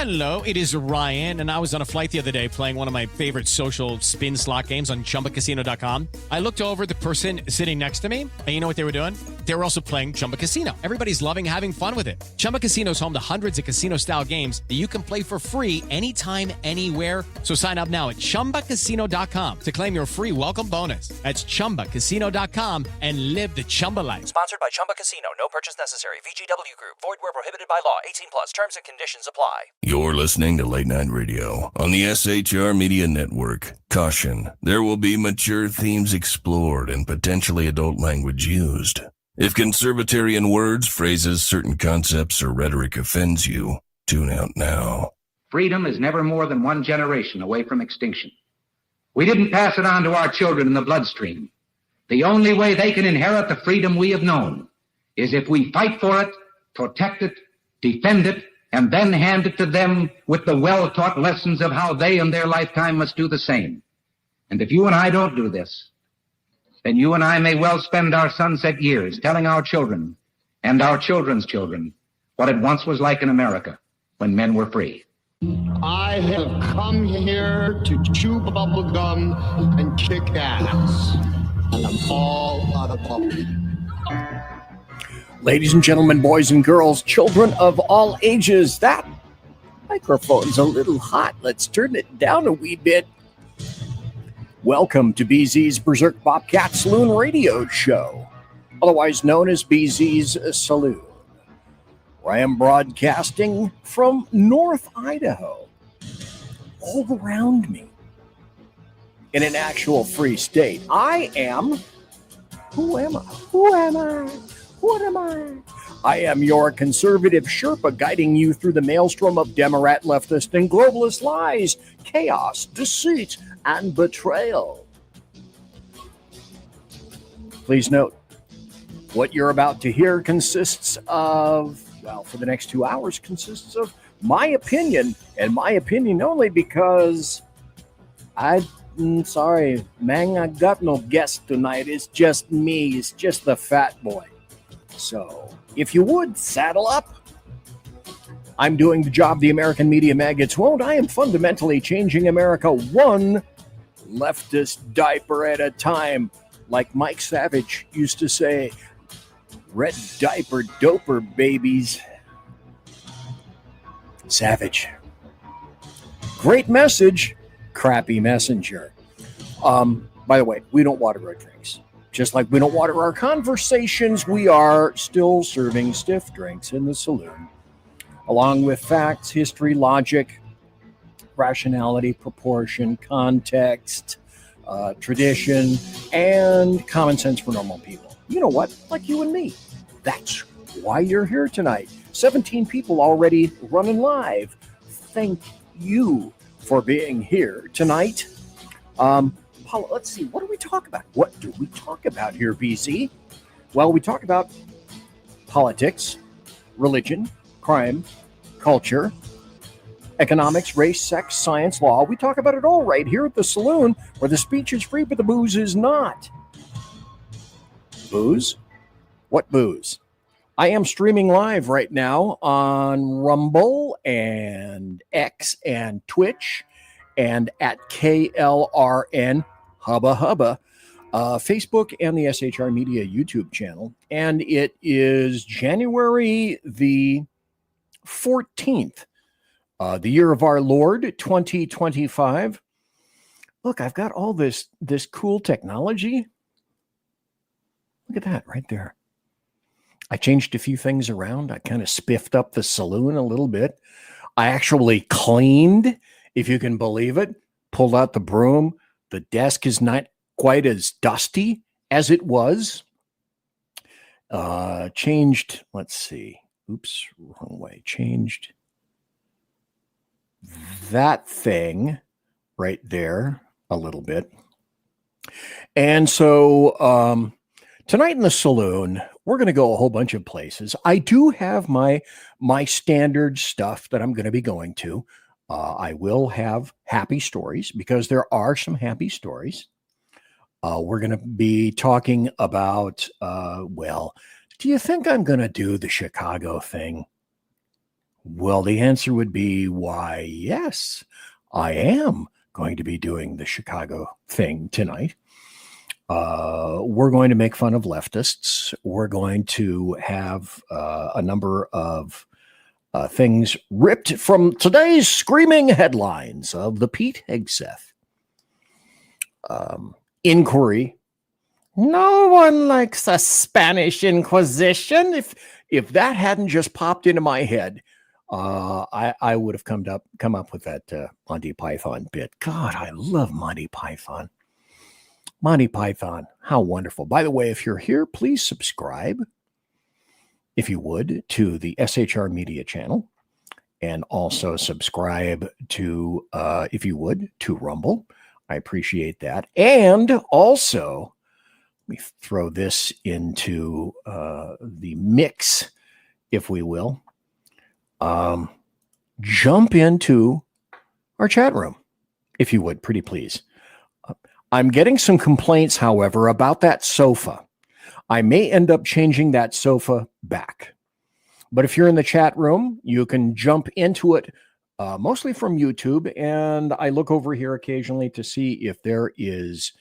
Hello, it is Ryan, and I was on a flight the other day playing one of my favorite social spin slot games on ChumbaCasino.com. I looked over at the person sitting next to me, and you know what they were doing? They were also playing Chumba Casino. Everybody's loving having fun with it. Chumba Casino is home to hundreds of casino-style games that you can play for free anytime, anywhere. So sign up now at ChumbaCasino.com to claim your free welcome bonus. That's ChumbaCasino.com and live the Chumba life. Sponsored by Chumba Casino. No purchase necessary. VGW Group. Void where prohibited by law. 18 plus. Terms and conditions apply. You're listening to Late Night Radio on the SHR Media Network. Caution, there will be mature themes explored and potentially adult language used. If conservatarian words, phrases, certain concepts, or rhetoric offends you, tune out now. Freedom is never more than one generation away from extinction. We didn't pass it on to our children in the bloodstream. The only way they can inherit the freedom we have known is if we fight for it, protect it, defend it, and then hand it to them with the well-taught lessons of how they in their lifetime must do the same. And if you and I don't do this, then you and I may well spend our sunset years telling our children and our children's children what it once was like in America when men were free. I have come here to chew bubble gum and kick ass. And I'm all out of bubble. Ladies and gentlemen, boys and girls, children of all ages, that microphone's a little hot. Let's turn it down a wee bit. Welcome to BZ's Berserk Bobcat Saloon radio show, otherwise known as BZ's Saloon, where I am broadcasting from North Idaho, all around me, in an actual free state. I am, who am I? Who am I? What am I? I am your conservative Sherpa guiding you through the maelstrom of Democrat, leftist, and globalist lies, chaos, deceit, and betrayal. Please note, what you're about to hear consists of, well, for the next 2 hours, consists of my opinion, and my opinion only, because I'm sorry, man, I got no guest tonight. It's just me. It's just the fat boy. So, if you would, saddle up. I'm doing the job the American media maggots won't. I am fundamentally changing America one leftist diaper at a time. Like Mike Savage used to say, red diaper doper babies. Savage. Great message, crappy messenger. By the way, we don't water our drinks. Just like we don't water our conversations, we are still serving stiff drinks in the saloon, along with facts, history, logic, rationality, proportion, context, tradition, and common sense for normal people. You know what? Like you and me. That's why you're here tonight. 17 people already running live. Thank you for being here tonight. Paula, let's see. What do we talk about? What do we talk about here, BZ? Well, we talk about politics, religion, crime, culture, economics, race, sex, science, law. We talk about it all right here at the saloon, where the speech is free, but the booze is not. Booze? What booze? I am streaming live right now on Rumble and X and Twitch and at KLRN Hubba Hubba, Facebook and the SHR Media YouTube channel. And it is January the 14th, the year of our Lord, 2025. Look, I've got all this cool technology. Look at that right there. I changed a few things around. I kind of spiffed up the saloon a little bit. I actually cleaned, if you can believe it, pulled out the broom. The desk is not quite as dusty as it was. Changed, let's see. Oops, wrong way. Changed that thing right there a little bit. And so tonight in the saloon, we're going to go a whole bunch of places. I do have my standard stuff that I'm going to be going to. I will have happy stories because there are some happy stories. We're going to be talking about, well, do you think I'm going to do the Chicago thing? Well, the answer would be, why, yes, I am going to be doing the Chicago thing tonight. We're going to make fun of leftists. We're going to have a number of things ripped from today's screaming headlines of the Pete Hegseth inquiry. No one likes a Spanish Inquisition. If that hadn't just popped into my head, I would have come up with that Monty Python bit. God, I love Monty Python. Monty Python, how wonderful. By the way, if you're here, please subscribe, if you would, to the SHR Media channel, and also subscribe to, if you would, to Rumble. I appreciate that. And also, let me throw this into the mix, if we will. Jump into our chat room, if you would, pretty please. I'm getting some complaints, however, about that sofa. I may end up changing that sofa back. But if you're in the chat room, you can jump into it, mostly from YouTube. And I look over here occasionally to see if there is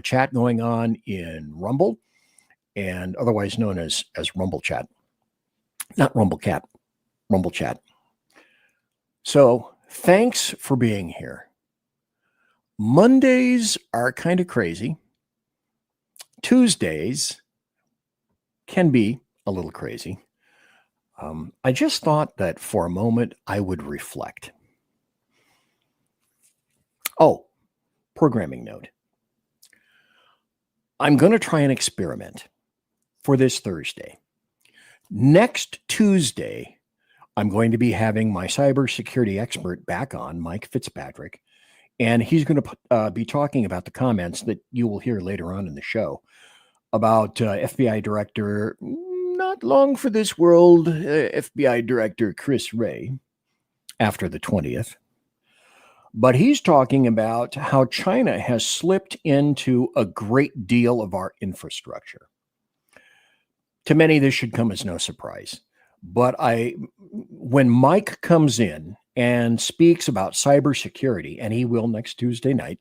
chat going on in Rumble, and otherwise known as Rumble Chat. Not Rumble Cat, Rumble Chat. So thanks for being here. Mondays are kind of crazy. Tuesdays can be a little crazy. I just thought that for a moment I would reflect. Oh, programming note. I'm going to try an experiment for this Thursday. Next Tuesday, I'm going to be having my cybersecurity expert back on, Mike Fitzpatrick, and he's going to be talking about the comments that you will hear later on in the show about FBI Director, not long for this world, FBI Director Chris Wray, after the 20th. But he's talking about how China has slipped into a great deal of our infrastructure. To many, this should come as no surprise. But when Mike comes in and speaks about cybersecurity, and he will next Tuesday night,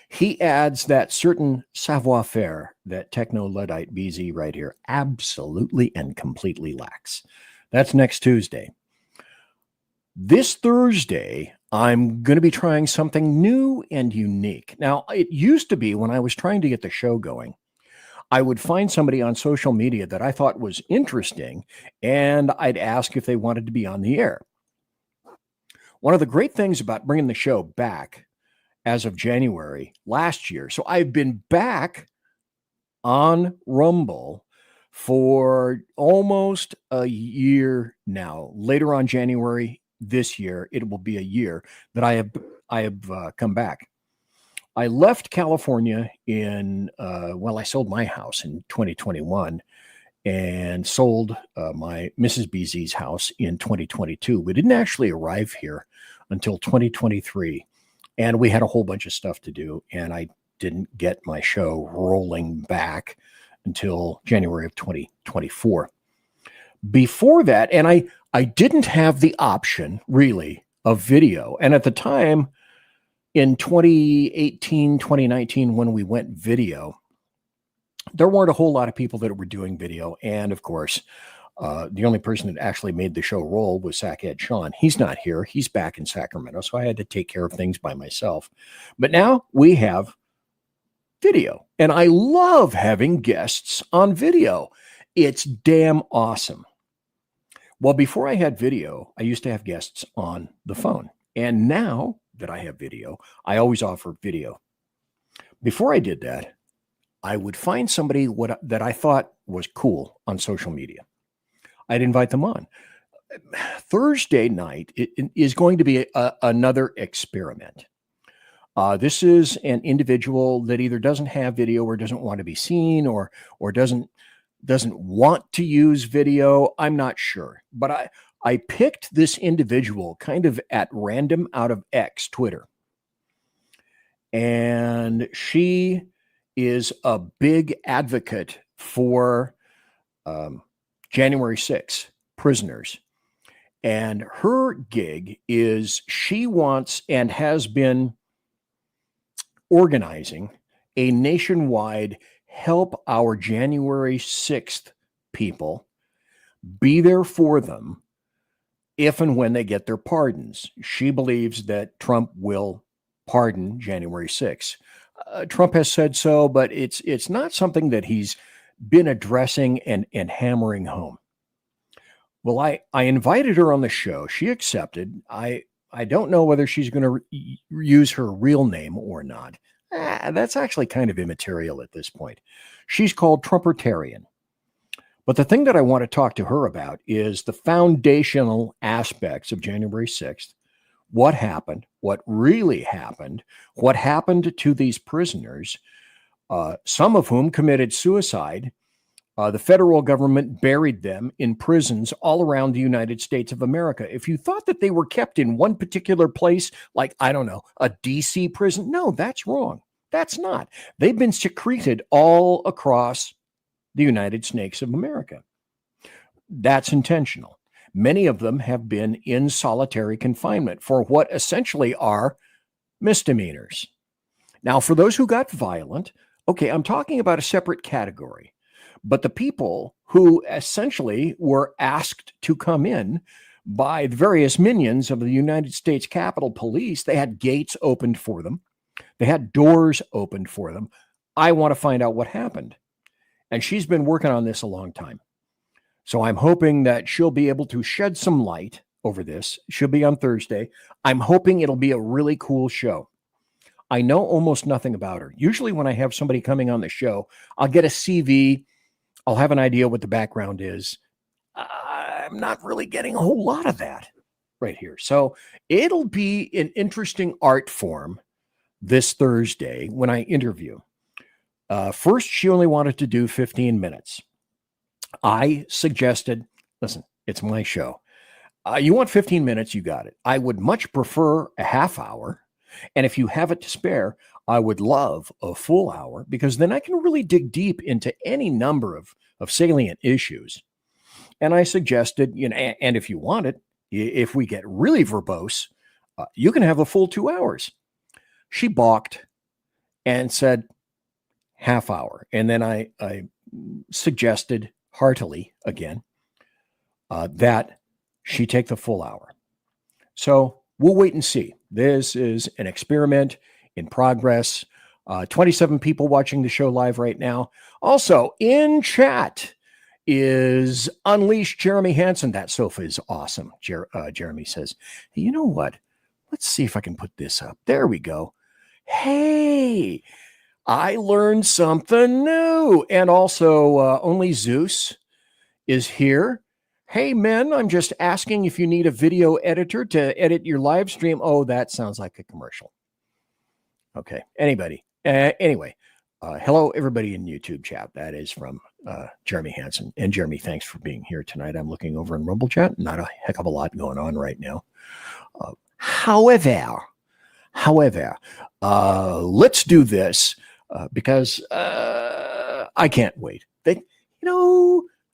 he adds that certain savoir-faire that Techno-Luddite BZ right here absolutely and completely lacks. That's next Tuesday. This Thursday, I'm going to be trying something new and unique. Now, it used to be when I was trying to get the show going, I would find somebody on social media that I thought was interesting, and I'd ask if they wanted to be on the air. One of the great things about bringing the show back as of January last year, so I've been back on Rumble for almost a year now. Later on January this year, it will be a year that I have come back. I left California in, I sold my house in 2021 and sold my Mrs. BZ's house in 2022. We didn't actually arrive here until 2023, and we had a whole bunch of stuff to do, and I didn't get my show rolling back until January of 2024. Before that, and I didn't have the option, really, of video. And at the time, in 2018, 2019, when we went video, there weren't a whole lot of people that were doing video. And of course, the only person that actually made the show roll was Sackhead Sean. He's not here. He's back in Sacramento. So I had to take care of things by myself. But now we have video. And I love having guests on video. It's damn awesome. Well, before I had video, I used to have guests on the phone. And now that I have video, I always offer video. Before I did that, I would find somebody that I thought was cool on social media. I'd invite them on. Thursday night is going to be another experiment. This is an individual that either doesn't have video or doesn't want to be seen or doesn't want to use video. I'm not sure, but I picked this individual kind of at random out of X, Twitter. And she is a big advocate for January 6th prisoners. And her gig is she wants and has been organizing a nationwide help our January 6th people, be there for them if and when they get their pardons. She believes that Trump will pardon January 6th. Trump has said so, but it's not something that he's been addressing and hammering home. Well, I invited her on the show. She accepted. I don't know whether she's going to use her real name or not. That's actually kind of immaterial at this point. She's called Trumpertarian. But the thing that I want to talk to her about is the foundational aspects of January 6th. What happened? What really happened? What happened to these prisoners, some of whom committed suicide? The federal government buried them in prisons all around the United States of America. If you thought that they were kept in one particular place, like, I don't know, a DC prison, no, that's wrong. That's not. They've been secreted all across the United States of America. That's intentional. Many of them have been in solitary confinement for what essentially are misdemeanors. Now, for those who got violent, okay, I'm talking about a separate category. But the people who essentially were asked to come in by the various minions of the United States Capitol Police, they had gates opened for them. They had doors opened for them. I want to find out what happened. And she's been working on this a long time. So I'm hoping that she'll be able to shed some light over this. She'll be on Thursday. I'm hoping it'll be a really cool show. I know almost nothing about her. Usually when I have somebody coming on the show, I'll get a CV. I'll have an idea what the background is. I'm not really getting a whole lot of that right here. So it'll be an interesting art form this Thursday when I interview. First, she only wanted to do 15 minutes. I suggested, listen, it's my show. You want 15 minutes, you got it. I would much prefer a half hour. And if you have it to spare, I would love a full hour, because then I can really dig deep into any number of salient issues. And I suggested, and if you want it, if we get really verbose, you can have a full 2 hours. She balked and said half hour. And then I suggested heartily again that she take the full hour. So we'll wait and see. This is an experiment in progress. 27 people watching the show live right now. Also in chat is Unleashed Jeremy Hansen. That sofa is awesome. Jeremy says, hey, you know what? Let's see if I can put this up. There we go. Hey, I learned something new. And also Only Zeus is here. Hey, men, I'm just asking if you need a video editor to edit your live stream. Oh, that sounds like a commercial. Okay. Anyway, hello, everybody in YouTube chat. That is from Jeremy Hansen. And Jeremy, thanks for being here tonight. I'm looking over in Rumble chat. Not a heck of a lot going on right now. However, let's do this because I can't wait.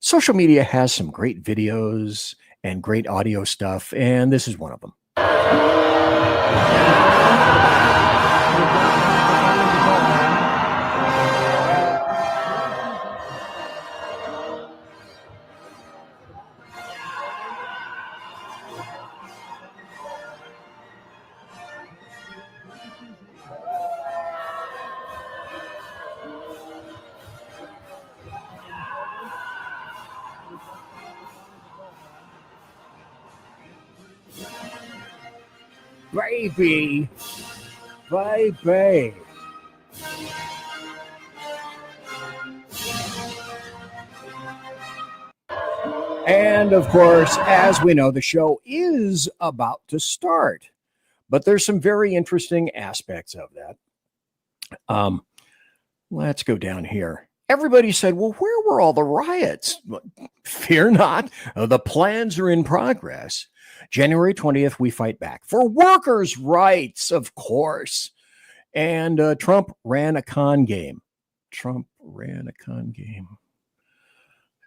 Social media has some great videos and great audio stuff, and this is one of them. Baby. And of course, as we know, the show is about to start, but there's some very interesting aspects of that. Let's go down here. Everybody said, well, where were all the riots? Fear not, the plans are in progress. January 20th, we fight back for workers' rights, of course. And Trump ran a con game.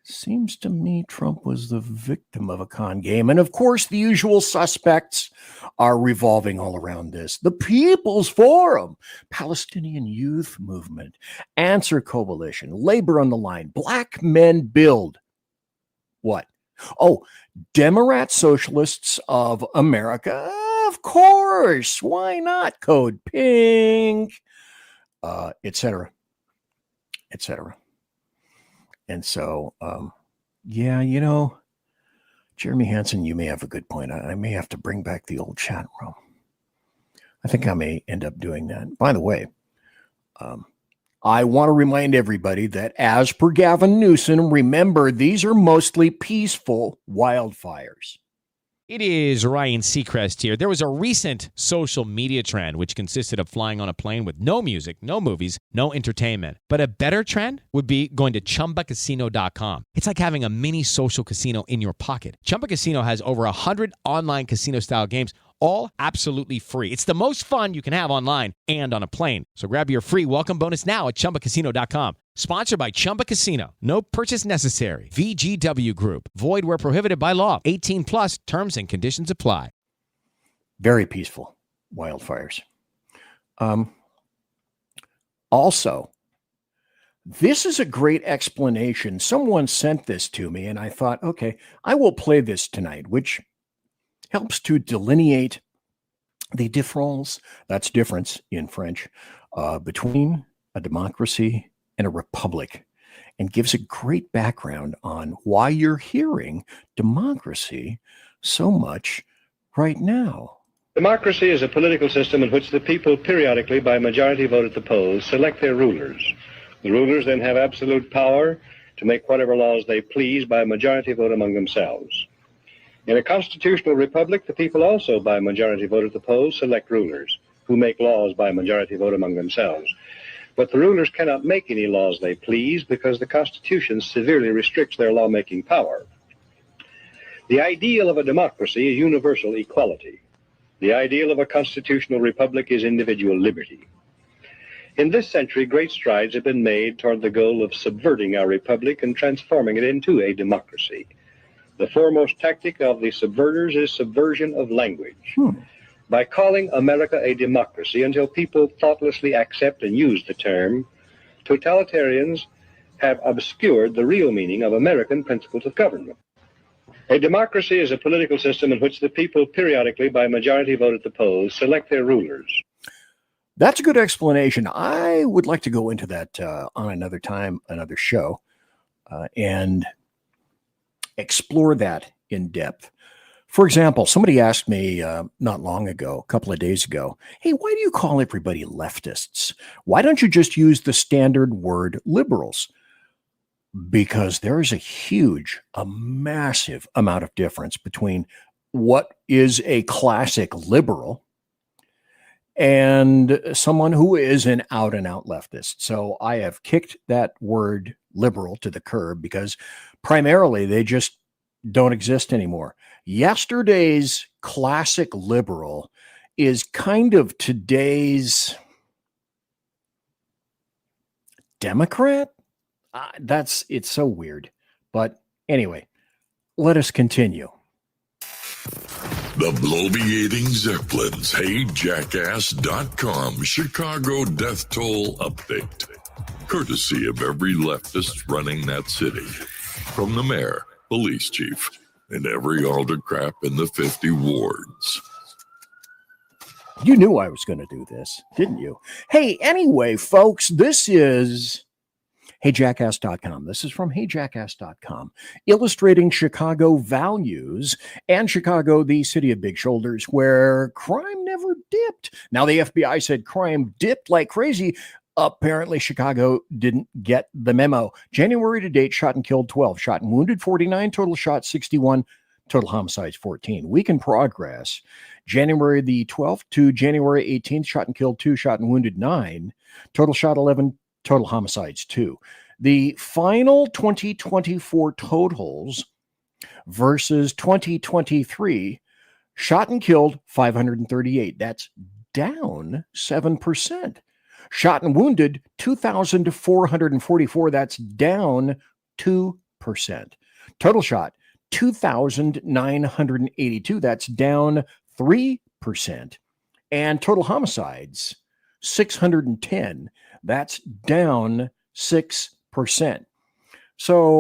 Seems to me Trump was the victim of a con game. And of course, the usual suspects are revolving all around this. The People's Forum, Palestinian Youth Movement, Answer Coalition, Labor on the Line, Black Men Build. What? Oh, Democrat Socialists of America. Of course. Why not? Code Pink, etc., etc. And so, yeah, Jeremy Hansen, you may have a good point. I may have to bring back the old chat room. I think I may end up doing that. By the way, I want to remind everybody that as per Gavin Newsom, remember, these are mostly peaceful wildfires. It is Ryan Seacrest here. There was a recent social media trend which consisted of flying on a plane with no music, no movies, no entertainment. But a better trend would be going to ChumbaCasino.com. It's like having a mini social casino in your pocket. Chumba Casino has over 100 online casino-style games, all absolutely free. It's the most fun you can have online and on a plane. So grab your free welcome bonus now at ChumbaCasino.com. Sponsored by Chumba Casino. No purchase necessary. VGW Group. Void where prohibited by law. 18 plus terms and conditions apply. Very peaceful wildfires. Also, this is a great explanation. Someone sent this to me and I thought, okay, I will play this tonight, which helps to delineate the difference in French, between a democracy and a republic, and gives a great background on why you're hearing democracy so much right now. Democracy is a political system in which the people periodically, by majority vote at the polls, select their rulers. The rulers then have absolute power to make whatever laws they please by majority vote among themselves. In a constitutional republic, the people also, by majority vote at the polls, select rulers who make laws by majority vote among themselves. But the rulers cannot make any laws they please because the Constitution severely restricts their lawmaking power. The ideal of a democracy is universal equality. The ideal of a constitutional republic is individual liberty. In this century, great strides have been made toward the goal of subverting our republic and transforming it into a democracy. The foremost tactic of the subverters is subversion of language. By calling America a democracy until people thoughtlessly accept and use the term, totalitarians have obscured the real meaning of American principles of government. A democracy is a political system in which the people periodically, by majority vote at the polls, select their rulers. That's a good explanation. I would like to go into that on another time, another show, and explore that in depth. For example, somebody asked me not long ago, a couple of days ago, hey, why do you call everybody leftists? Why don't you just use the standard word liberals? Because there is a massive amount of difference between what is a classic liberal and someone who is an out and out leftist. So I have kicked that word liberal to the curb because primarily they just don't exist anymore. Yesterday's classic liberal is kind of today's Democrat. It's so weird. But anyway, let us continue. The bloviating Zeppelins, HeyJackass.com Chicago death toll update. Courtesy of every leftist running that city. From the mayor, police chief, and every aldercrap in the 50 wards. You knew I was going to do this, didn't you? Hey, anyway, folks, this is HeyJackass.com. This is from HeyJackass.com, illustrating Chicago values and Chicago, the city of big shoulders, where crime never dipped. Now, the FBI said crime dipped like crazy. Apparently, Chicago didn't get the memo. January to date, shot and killed 12, shot and wounded 49, total shot 61, total homicides 14. Week in progress, January the 12th to January 18th, shot and killed 2, shot and wounded 9, total shot 11, total homicides 2. The final 2024 totals versus 2023, shot and killed 538. That's down 7%. Shot and wounded 2,444. That's down 2%. Total shot, 2,982. That's down 3%. And total homicides, 610. That's down 6%. So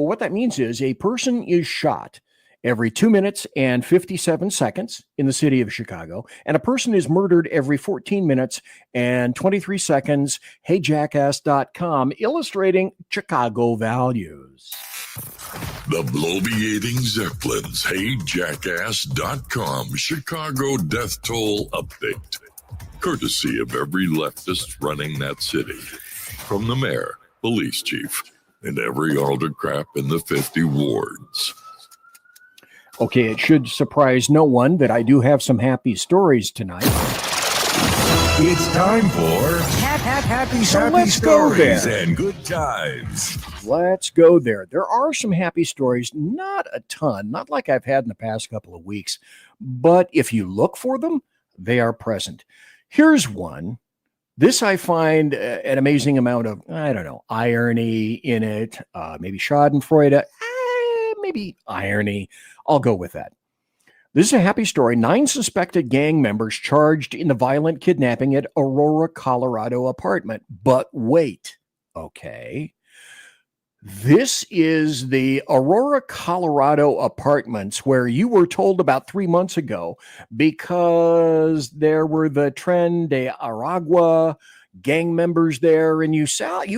what that means is a person is shot every 2 minutes and 57 seconds in the city of Chicago, and a person is murdered every 14 minutes and 23 seconds. HeyJackass.com, illustrating Chicago values. The bloviating Zeppelins, HeyJackass.com, Chicago death toll update. Courtesy of every leftist running that city. From the mayor, police chief, and every aldercrap in the 50 wards. Okay, it should surprise no one that I do have some happy stories tonight. It's time for Happy let's go there. And good times. Let's go there. There are some happy stories, not a ton, not like I've had in the past couple of weeks, but if you look for them, they are present. Here's one. This I find an amazing amount of, irony in it, maybe schadenfreude, maybe irony. I'll go with that. This is a happy story. 9 suspected gang members charged in the violent kidnapping at Aurora, Colorado apartment. But wait, okay. This is the Aurora, Colorado apartments where you were told about 3 months ago because there were the Tren de Aragua gang members there, and you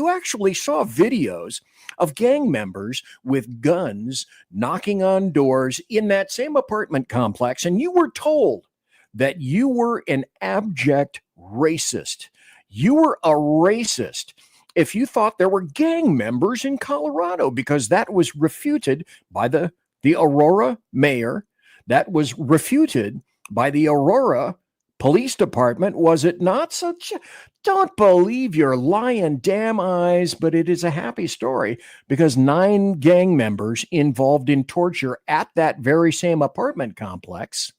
actually saw videos of gang members with guns knocking on doors in that same apartment complex, and you were told that you were an abject racist. You were a racist if you thought there were gang members in Colorado, because that was refuted by the Aurora mayor. That was refuted by the Aurora Police Department, was it not? So don't believe your lying damn eyes, but it is a happy story because 9 gang members involved in torture at that very same apartment complex,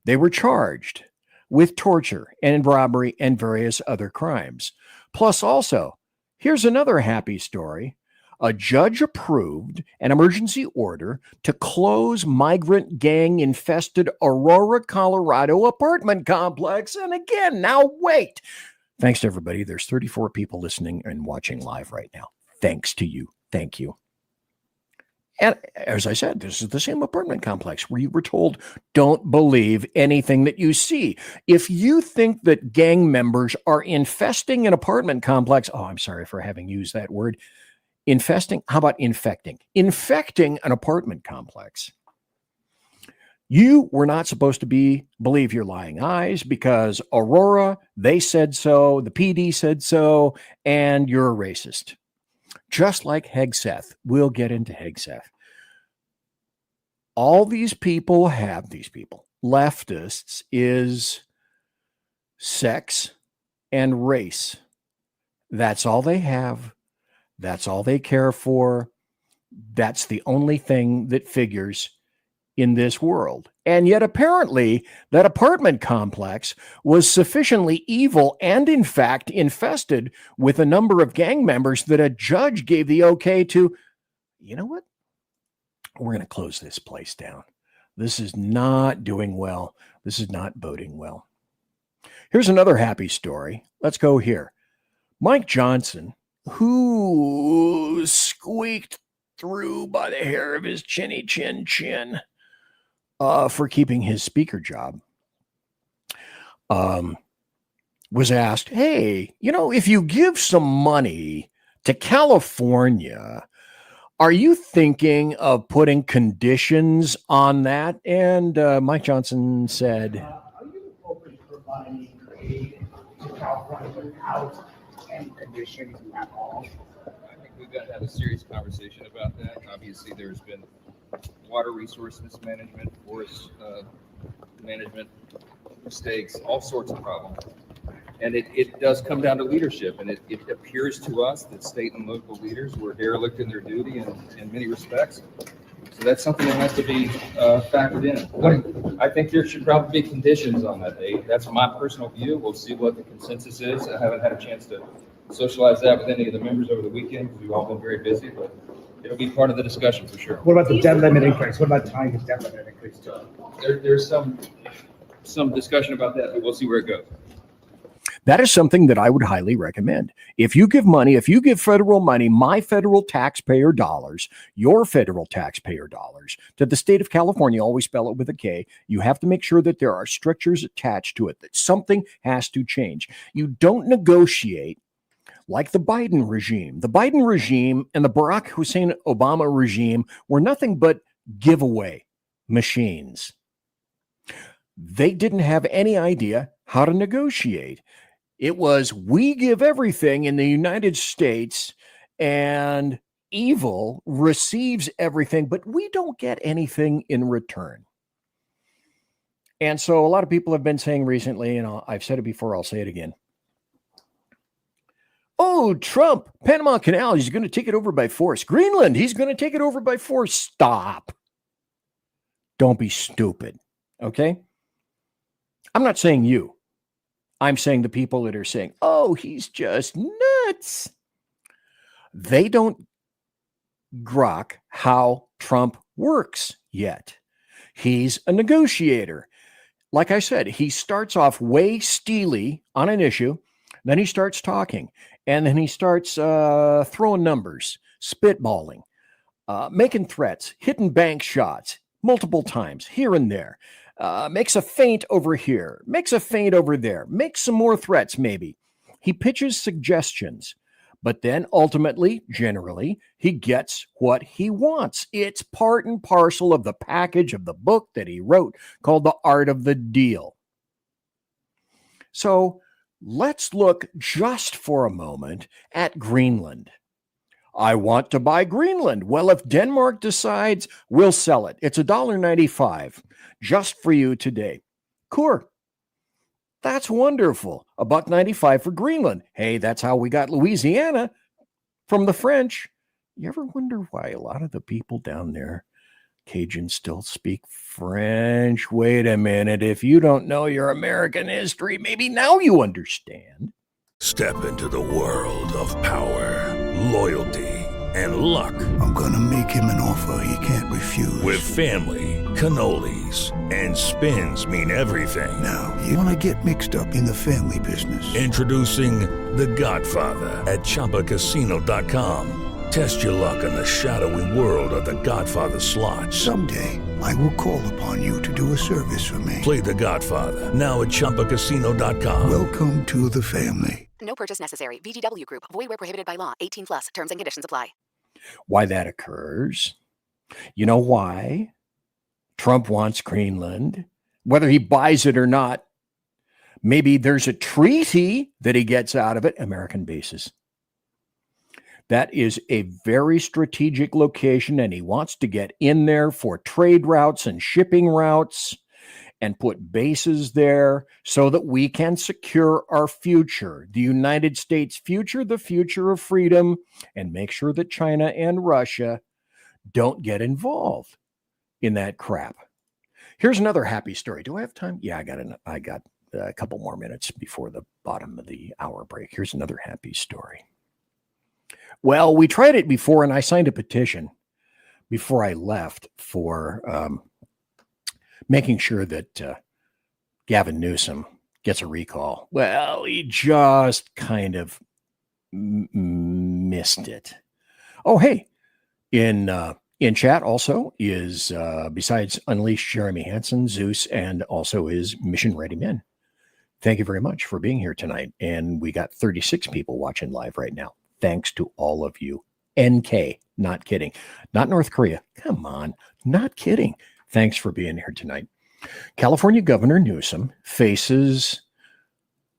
they were charged with torture and robbery and various other crimes. Plus also, here's another happy story. A judge approved an emergency order to close migrant gang-infested Aurora, Colorado apartment complex. And again, now wait. Thanks to everybody. There's 34 people listening and watching live right now. Thanks to you. Thank you. And as I said, this is the same apartment complex where you were told, don't believe anything that you see. If you think that gang members are infesting an apartment complex, I'm sorry for having used that word, infesting? How about infecting? Infecting an apartment complex. You were not supposed to believe your lying eyes because Aurora, they said so, the PD said so, and you're a racist. Just like Hegseth. We'll get into Hegseth. All these people have, leftists, is sex and race. That's all they have. That's all they care for. That's the only thing that figures in this world. And yet apparently that apartment complex was sufficiently evil and in fact infested with a number of gang members that a judge gave the okay to, you know what? We're going to close this place down. This is not doing well. This is not boding well. Here's another happy story. Let's go here. Mike Johnson, who squeaked through by the hair of his chinny chin for keeping his speaker job, was asked, hey, if you give some money to California, are you thinking of putting conditions on that? And Mike Johnson said, are you open to providing aid to California without any conditions at all? I think we've got to have a serious conversation about that. Obviously, there's been water resource mismanagement, forest management mistakes, all sorts of problems. And it does come down to leadership. And it appears to us that state and local leaders were derelict in their duty in many respects. So that's something that has to be factored in. I think there should probably be conditions on that aid. That's my personal view. We'll see what the consensus is. I haven't had a chance to socialize that with any of the members over the weekend because we've all been very busy, but It'll be part of the discussion for sure. What about the debt limit increase? What about tying the debt limit increase to it? There's some discussion about that, but we'll see where it goes. That is something that I would highly recommend. If you give money, if you give federal money, my federal taxpayer dollars, your federal taxpayer dollars, to the state of California, always spell it with a K, you have to make sure that there are strictures attached to it, that something has to change. You don't negotiate like the Biden regime. The Biden regime and the Barack Hussein Obama regime were nothing but giveaway machines. They didn't have any idea how to negotiate. It was, we give everything in the United States and evil receives everything, but we don't get anything in return. And so a lot of people have been saying recently, and I've said it before, I'll say it again. Oh, Trump, Panama Canal, he's going to take it over by force. Greenland, he's going to take it over by force. Stop. Don't be stupid. Okay? I'm not saying you. I'm saying the people that are saying, oh, he's just nuts. They don't grok how Trump works yet. He's a negotiator. Like I said, he starts off way steely on an issue. Then he starts talking. And then he starts throwing numbers, spitballing, making threats, hitting bank shots multiple times here and there. Makes a feint over here, makes a feint over there, makes some more threats maybe. He pitches suggestions, but then ultimately, generally, he gets what he wants. It's part and parcel of the package of the book that he wrote called The Art of the Deal. So let's look just for a moment at Greenland. I want to buy Greenland. Well, if Denmark decides, we'll sell it. It's $1.95 just for you today. Cool. That's wonderful. $1.95 for Greenland. Hey, that's how we got Louisiana from the French. You ever wonder why a lot of the people down there, Cajuns, still speak French? Wait a minute. If you don't know your American history, maybe now you understand. Step into the world of power, loyalty, and luck. I'm gonna make him an offer he can't refuse. With family, cannolis, and spins mean everything. Now, you wanna get mixed up in the family business. Introducing The Godfather at ChumbaCasino.com. Test your luck in the shadowy world of The Godfather slot. Someday, I will call upon you to do a service for me. Play The Godfather now at ChumbaCasino.com. Welcome to the family. No purchase necessary. VGW Group. Void where prohibited by law. 18 plus. Terms and conditions apply. Why that occurs? You know why Trump wants Greenland? Whether he buys it or not, maybe there's a treaty that he gets out of it. American bases. That is a very strategic location, and he wants to get in there for trade routes and shipping routes and put bases there so that we can secure our future, the United States future, the future of freedom, and make sure that China and Russia don't get involved in that crap. Here's another happy story. Do I have time? Yeah, I got a couple more minutes before the bottom of the hour break. Here's another happy story. Well, we tried it before, and I signed a petition before I left for making sure that Gavin Newsom gets a recall. Well, he just kind of missed it. Oh, hey, in chat also is, besides Unleash Jeremy Hansen, Zeus, and also his Mission Ready Men. Thank you very much for being here tonight. And we got 36 people watching live right now. Thanks to all of you. NK, not kidding. Not North Korea. Come on, not kidding. Thanks for being here tonight. California Governor Newsom faces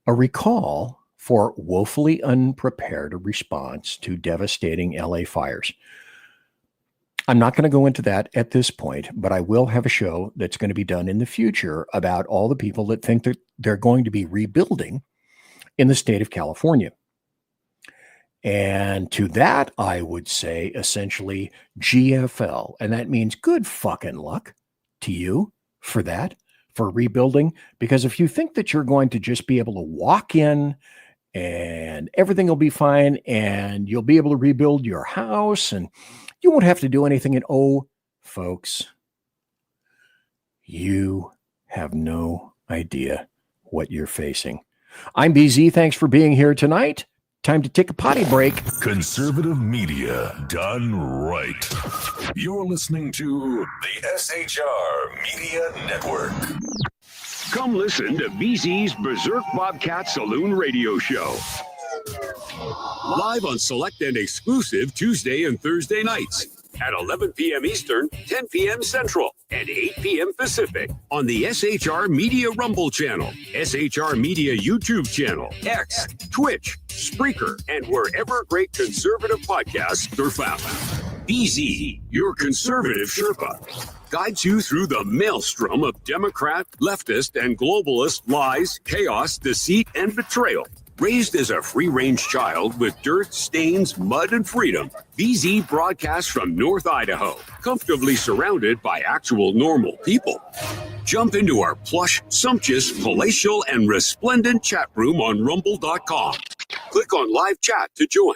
a recall for woefully unprepared response to devastating LA fires. I'm not going to go into that at this point, but I will have a show that's going to be done in the future about all the people that think that they're going to be rebuilding in the state of California. And to that, I would say essentially GFL. And that means good fucking luck to you for that, for rebuilding. Because if you think that you're going to just be able to walk in and everything will be fine, and you'll be able to rebuild your house, and you won't have to do anything. And oh, folks, you have no idea what you're facing. I'm BZ. Thanks for being here tonight. Time to take a potty break. Conservative media done right. You're listening to the SHR Media Network. Come listen to BZ's Berserk Bobcat Saloon radio show. Live on select and exclusive Tuesday and Thursday nights at 11 p.m. Eastern, 10 p.m. Central, and 8 p.m. Pacific on the SHR Media Rumble channel, SHR Media YouTube channel, X, Twitch, Spreaker, and wherever great conservative podcasts are found. BZ, your conservative Sherpa, guides you through the maelstrom of Democrat, leftist, and globalist lies, chaos, deceit, and betrayal. Raised as a free-range child with dirt, stains, mud, and freedom, BZ broadcasts from North Idaho, comfortably surrounded by actual normal people. Jump into our plush, sumptuous, palatial, and resplendent chat room on rumble.com. Click on live chat to join.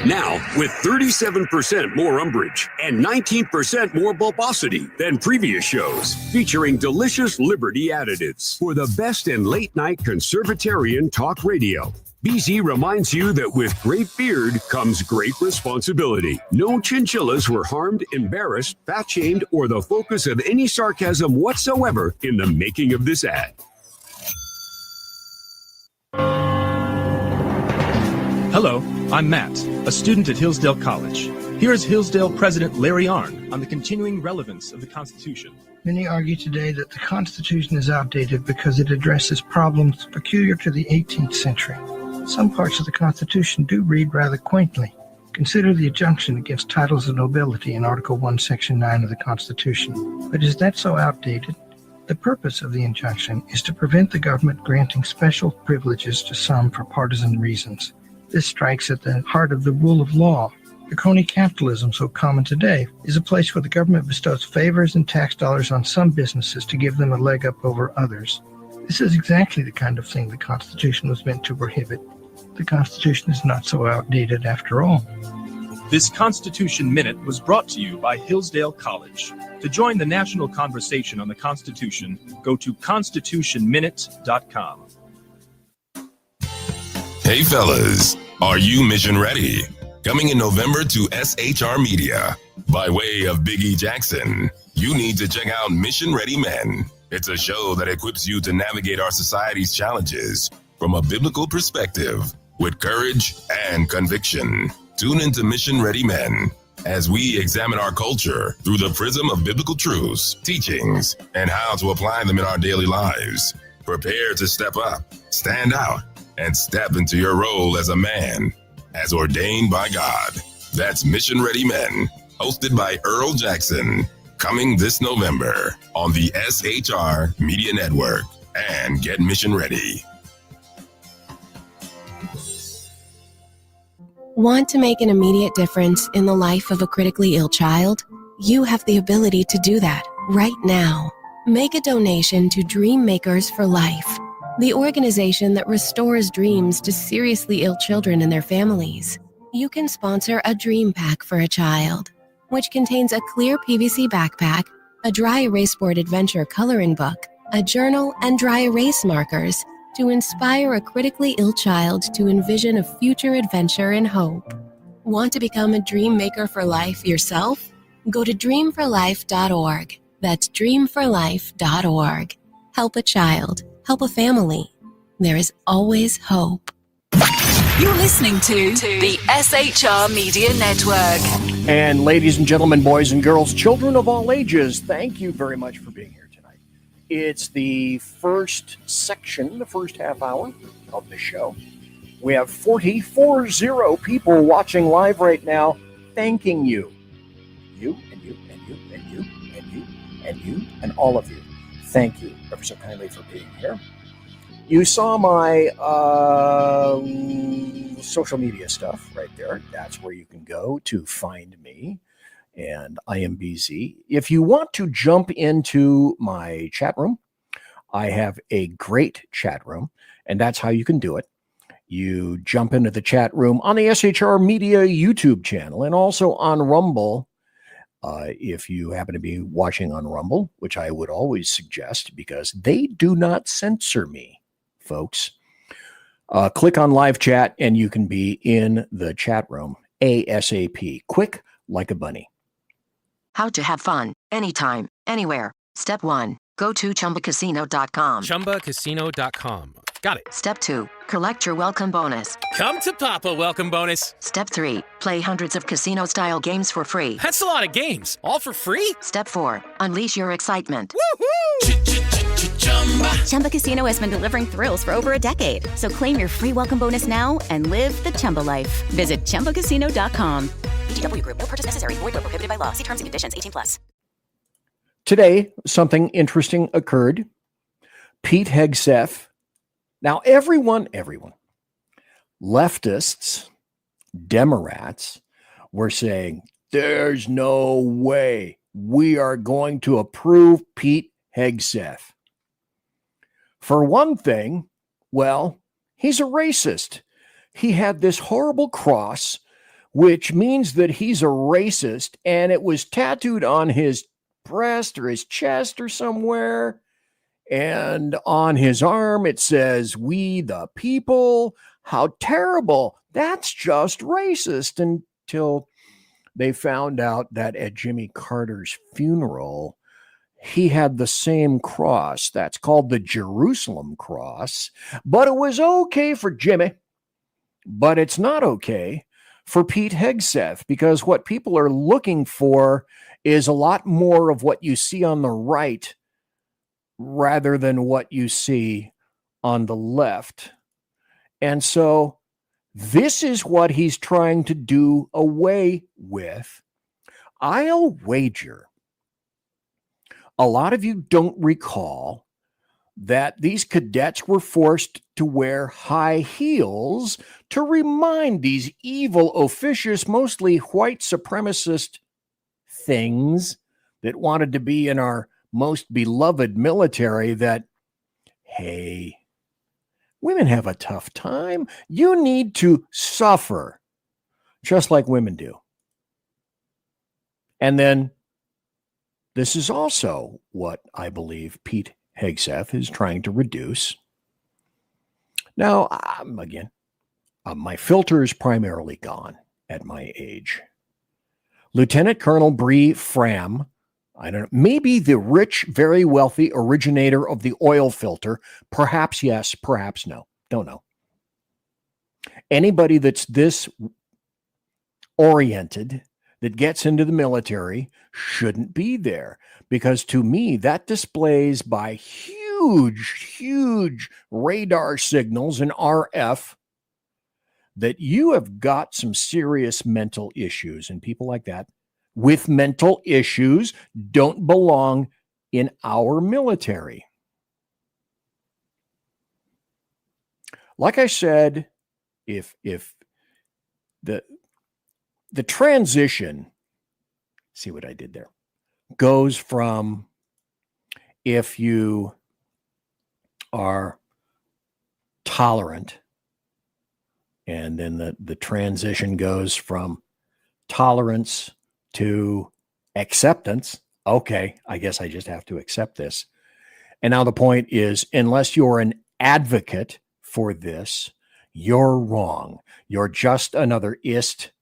Now, with 37% more umbrage and 19% more bulbosity than previous shows, featuring delicious Liberty additives for the best in late-night conservatarian talk radio. BZ reminds you that with great beard comes great responsibility. No chinchillas were harmed, embarrassed, fat-shamed, or the focus of any sarcasm whatsoever in the making of this ad. Hello, I'm Matt, a student at Hillsdale College. Here is Hillsdale President Larry Arnn on the continuing relevance of the Constitution. Many argue today that the Constitution is outdated because it addresses problems peculiar to the 18th century. Some parts of the Constitution do read rather quaintly. Consider the injunction against titles of nobility in Article 1, Section 9 of the Constitution. But is that so outdated? The purpose of the injunction is to prevent the government granting special privileges to some for partisan reasons. This strikes at the heart of the rule of law. The crony capitalism so common today is a place where the government bestows favors and tax dollars on some businesses to give them a leg up over others. This is exactly the kind of thing the Constitution was meant to prohibit. The Constitution is not so outdated after all. This Constitution Minute was brought to you by Hillsdale College. To join the national conversation on the Constitution, go to constitutionminute.com. Hey fellas, are you mission ready? Coming in November to SHR Media. By way of Big E Jackson, you need to check out Mission Ready Men. It's a show that equips you to navigate our society's challenges from a biblical perspective with courage and conviction. Tune into Mission Ready Men as we examine our culture through the prism of biblical truths, teachings, and how to apply them in our daily lives. Prepare to step up, stand out, and step into your role as a man, as ordained by God. That's Mission Ready Men, hosted by Earl Jackson, coming this November on the SHR Media Network. And get mission ready. Want to make an immediate difference in the life of a critically ill child? You have the ability to do that right now. Make a donation to Dream Makers for Life, the organization that restores dreams to seriously ill children and their families. You can sponsor a dream pack for a child, which contains a clear PVC backpack, a dry erase board adventure coloring book, a journal, and dry erase markers to inspire a critically ill child to envision a future adventure and hope. Want to become a dream maker for life yourself? Go to dreamforlife.org. That's dreamforlife.org. Help a child. Help a family. There is always hope. You're listening to the SHR Media Network. And ladies and gentlemen, boys and girls, children of all ages, thank you very much for being here tonight. It's the first section, the first half hour of the show. We have 40 people watching live right now, thanking you. You and you and you and you and you and you and all of you. Thank you ever so kindly for being here. You saw my social media stuff right there. That's where you can go to find me. And I am BZ. If you want to jump into my chat room, I have a great chat room, and that's how you can do it. you jump into the chat room on the SHR Media YouTube channel and also on Rumble. If you happen to be watching on Rumble, which I would always suggest because they do not censor me, folks. Click on live chat and you can be in the chat room ASAP. Quick like a bunny. How to have fun anytime, anywhere. Step 1. Go to ChumbaCasino.com. ChumbaCasino.com. Got it. Step 2. Collect your welcome bonus. Come to Papa welcome bonus. Step 3. Play hundreds of casino-style games for free. That's a lot of games. All for free? Step 4. Unleash your excitement. Chumba Casino has been delivering thrills for over a decade. So claim your free welcome bonus now and live the Chumba life. Visit ChumbaCasino.com. VGW Group. No purchase necessary. Void where prohibited by law. See terms and conditions. 18+. Today, something interesting occurred. Pete Hegseth. Now, everyone, leftists, Democrats were saying, there's no way we are going to approve Pete Hegseth. For one thing, well, he's a racist. He had this horrible cross, which means that he's a racist, and it was tattooed on his breast or his chest or somewhere. And on his arm, it says, "We the people." How terrible. That's just racist. Until they found out that at Jimmy Carter's funeral, he had the same cross. That's called the Jerusalem cross. But it was okay for Jimmy. But it's not okay for Pete Hegseth, because what people are looking for is a lot more of what you see on the right rather than what you see on the left. And so this is what he's trying to do away with. I'll wager a lot of you don't recall that these cadets were forced to wear high heels to remind these evil, officious, mostly white supremacist things that wanted to be in our most beloved military that, hey, women have a tough time. You need to suffer just like women do. And then this is also what I believe Pete Hegseth is trying to reduce. Now, again, my filter is primarily gone at my age. Lieutenant Colonel Bree Fram, I don't know, maybe the rich, very wealthy originator of the oil filter. Perhaps yes, perhaps no. Don't know. Anybody that's this oriented that gets into the military shouldn't be there, because to me, that displays by huge radar signals and RF that you have got some serious mental issues, and people like that with mental issues don't belong in our military. Like I said, if the transition, see what I did there, goes from if you are tolerant, and then the transition goes from tolerance to acceptance. Okay, I guess I just have to accept this. And now the point is, unless you're an advocate for this, you're wrong. You're just another ist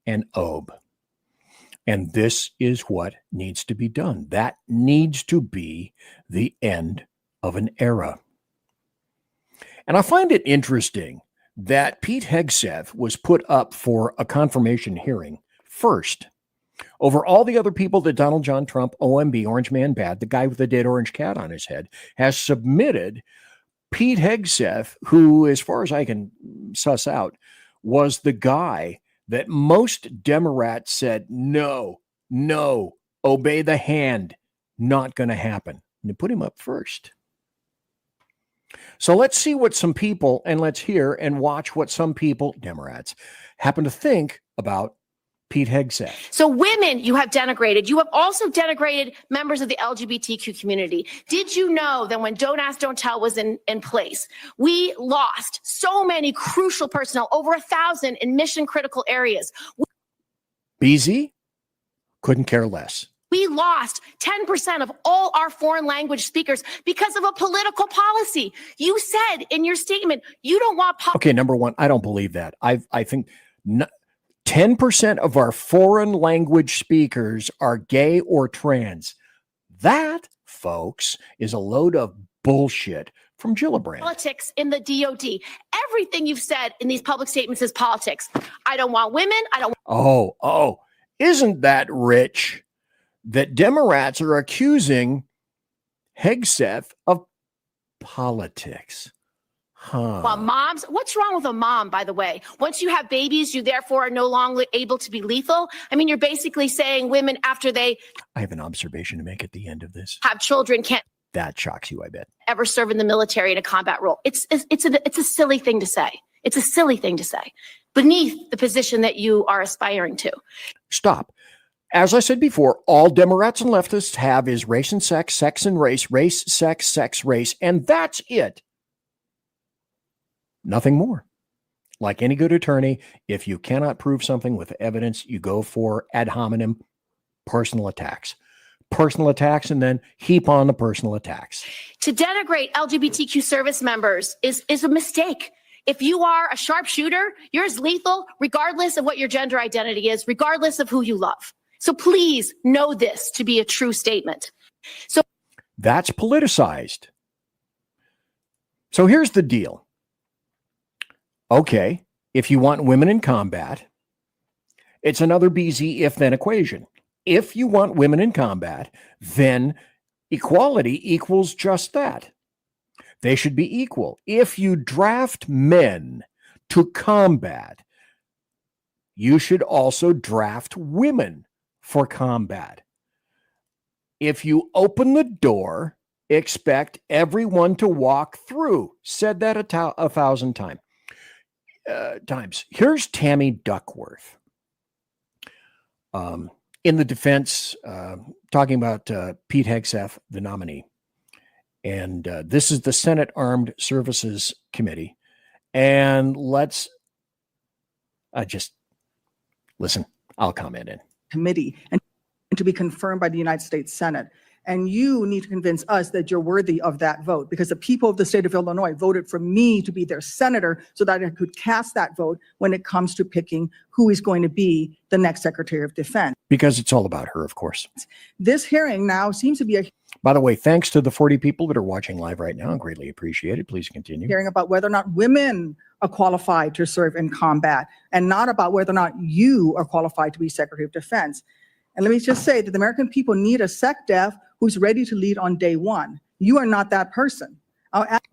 and ob. And this is what needs to be done. That needs to be the end of an era. And I find it interesting that Pete Hegseth was put up for a confirmation hearing first over all the other people that Donald John Trump, OMB, Orange Man Bad, the guy with the dead orange cat on his head, has submitted Pete Hegseth, who, as far as I can suss out, was the guy that most Democrats said, no, obey the hand, not going to happen. And they put him up first. So let's see what some people, and let's hear and watch what some people, Democrats, happen to think about Pete Hegseth. So women you have denigrated. You have also denigrated members of the LGBTQ community. Did you know that when Don't Ask, Don't Tell was in place, we lost so many crucial personnel, over 1,000 in mission critical areas? BZ couldn't care less. We lost 10% of all our foreign language speakers because of a political policy. You said in your statement, you don't want... Okay, number one, I don't believe that. I think 10% of our foreign language speakers are gay or trans. That, folks, is a load of bullshit from Gillibrand. Politics in the DOD. Everything you've said in these public statements is politics. I don't want women. I don't... Oh, isn't that rich that Democrats are accusing Hegseth of politics? Well, moms, what's wrong with a mom, by the way? Once you have babies, you therefore are no longer able to be lethal. I mean, you're basically saying women after they... I have an observation to make at the end of this. ...have children can't... That shocks you, I bet. ...ever serve in the military in a combat role. It's a silly thing to say. It's a silly thing to say beneath the position that you are aspiring to. Stop. As I said before, all Democrats and leftists have is race and sex, sex and race, sex, race, and that's it. Nothing more. Like any good attorney, if you cannot prove something with evidence, you go for ad hominem personal attacks. Personal attacks and then heap on the personal attacks. To denigrate LGBTQ service members is a mistake. If you are a sharpshooter, you're as lethal regardless of what your gender identity is, regardless of who you love. So please know this to be a true statement. So that's politicized. So here's the deal. Okay, if you want women in combat, it's another BZ if-then equation. If you want women in combat, then equality equals just that. They should be equal. If you draft men to combat, you should also draft women for combat. If you open the door, expect everyone to walk through. Said that 1,000 times. Here's Tammy Duckworth in the defense, talking about Pete Hegseth, the nominee. And this is the Senate Armed Services Committee. And let's just listen. I'll comment in. Committee and to be confirmed by the United States Senate. And you need to convince us that you're worthy of that vote, because the people of the state of Illinois voted for me to be their senator so that I could cast that vote when it comes to picking who is going to be the next Secretary of Defense. Because it's all about her, of course. This hearing now seems to be a... By the way, thanks to the 40 people that are watching live right now. Greatly appreciated. Please continue. Hearing about whether or not women are qualified to serve in combat, and not about whether or not you are qualified to be Secretary of Defense. And let me just say that the American people need a SecDef who's ready to lead on day one. You are not that person.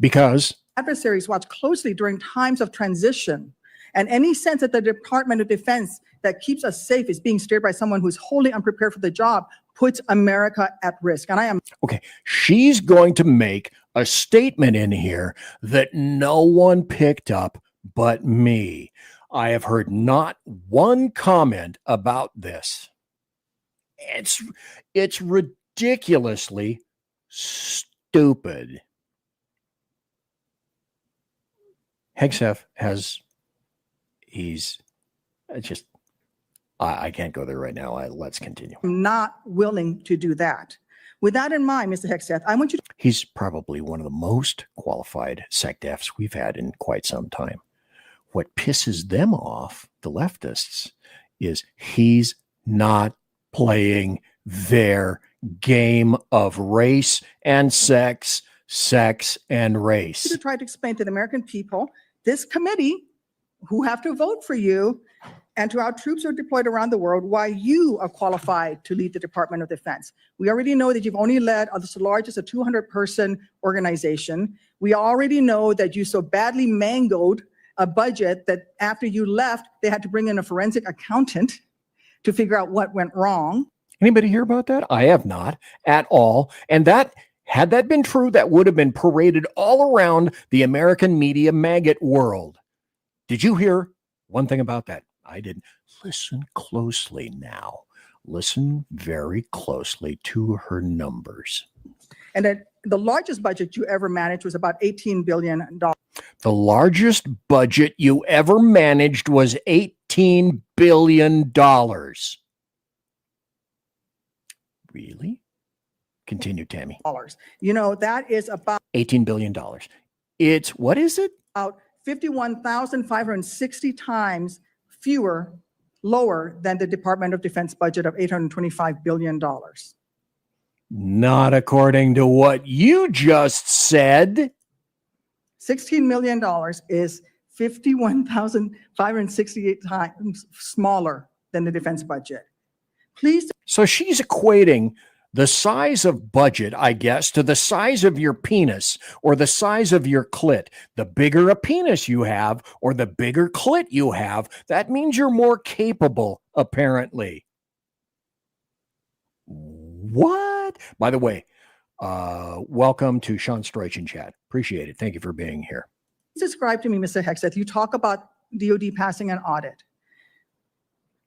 Because adversaries watch closely during times of transition, and any sense that the Department of Defense that keeps us safe is being steered by someone who's wholly unprepared for the job puts America at risk. And I am... Okay, she's going to make a statement in here that no one picked up but me. I have heard not one comment about this. It's ridiculously stupid. Hegseth I can't go there right now. Let's continue. I'm not willing to do that. With that in mind, Mr. Hegseth, I want you to... He's probably one of the most qualified SecDefs we've had in quite some time. What pisses them off, the leftists, is he's not playing their game of race and sex and race. To try to explain to the American people, this committee, who have to vote for you, and to our troops who are deployed around the world, why you are qualified to lead the Department of Defense. We already know that you've only led as large as a 200-person organization. We already know that you so badly mangled a budget that after you left, they had to bring in a forensic accountant to figure out what went wrong. Anybody hear about that? I have not at all. And that, had that been true, that would have been paraded all around the American media maggot world. Did you hear one thing about that? I didn't. Listen closely now. Listen very closely to her numbers. And that the largest budget you ever managed was about $18 billion. The largest budget you ever managed was $18 billion. Really? Continue, Tammy. You know, that is about $18 billion. It's, what is it? About 51,560 times lower than the Department of Defense budget of $825 billion. Not according to what you just said. $16 million is 51,568 times smaller than the defense budget. Please. So she's equating the size of budget, I guess, to the size of your penis or the size of your clit. The bigger a penis you have or the bigger clit you have, that means you're more capable, apparently. What? By the way, welcome to Sean Stroich in chat. Appreciate it. Thank you for being here. Describe to me, Mr. Hegseth, you talk about DOD passing an audit.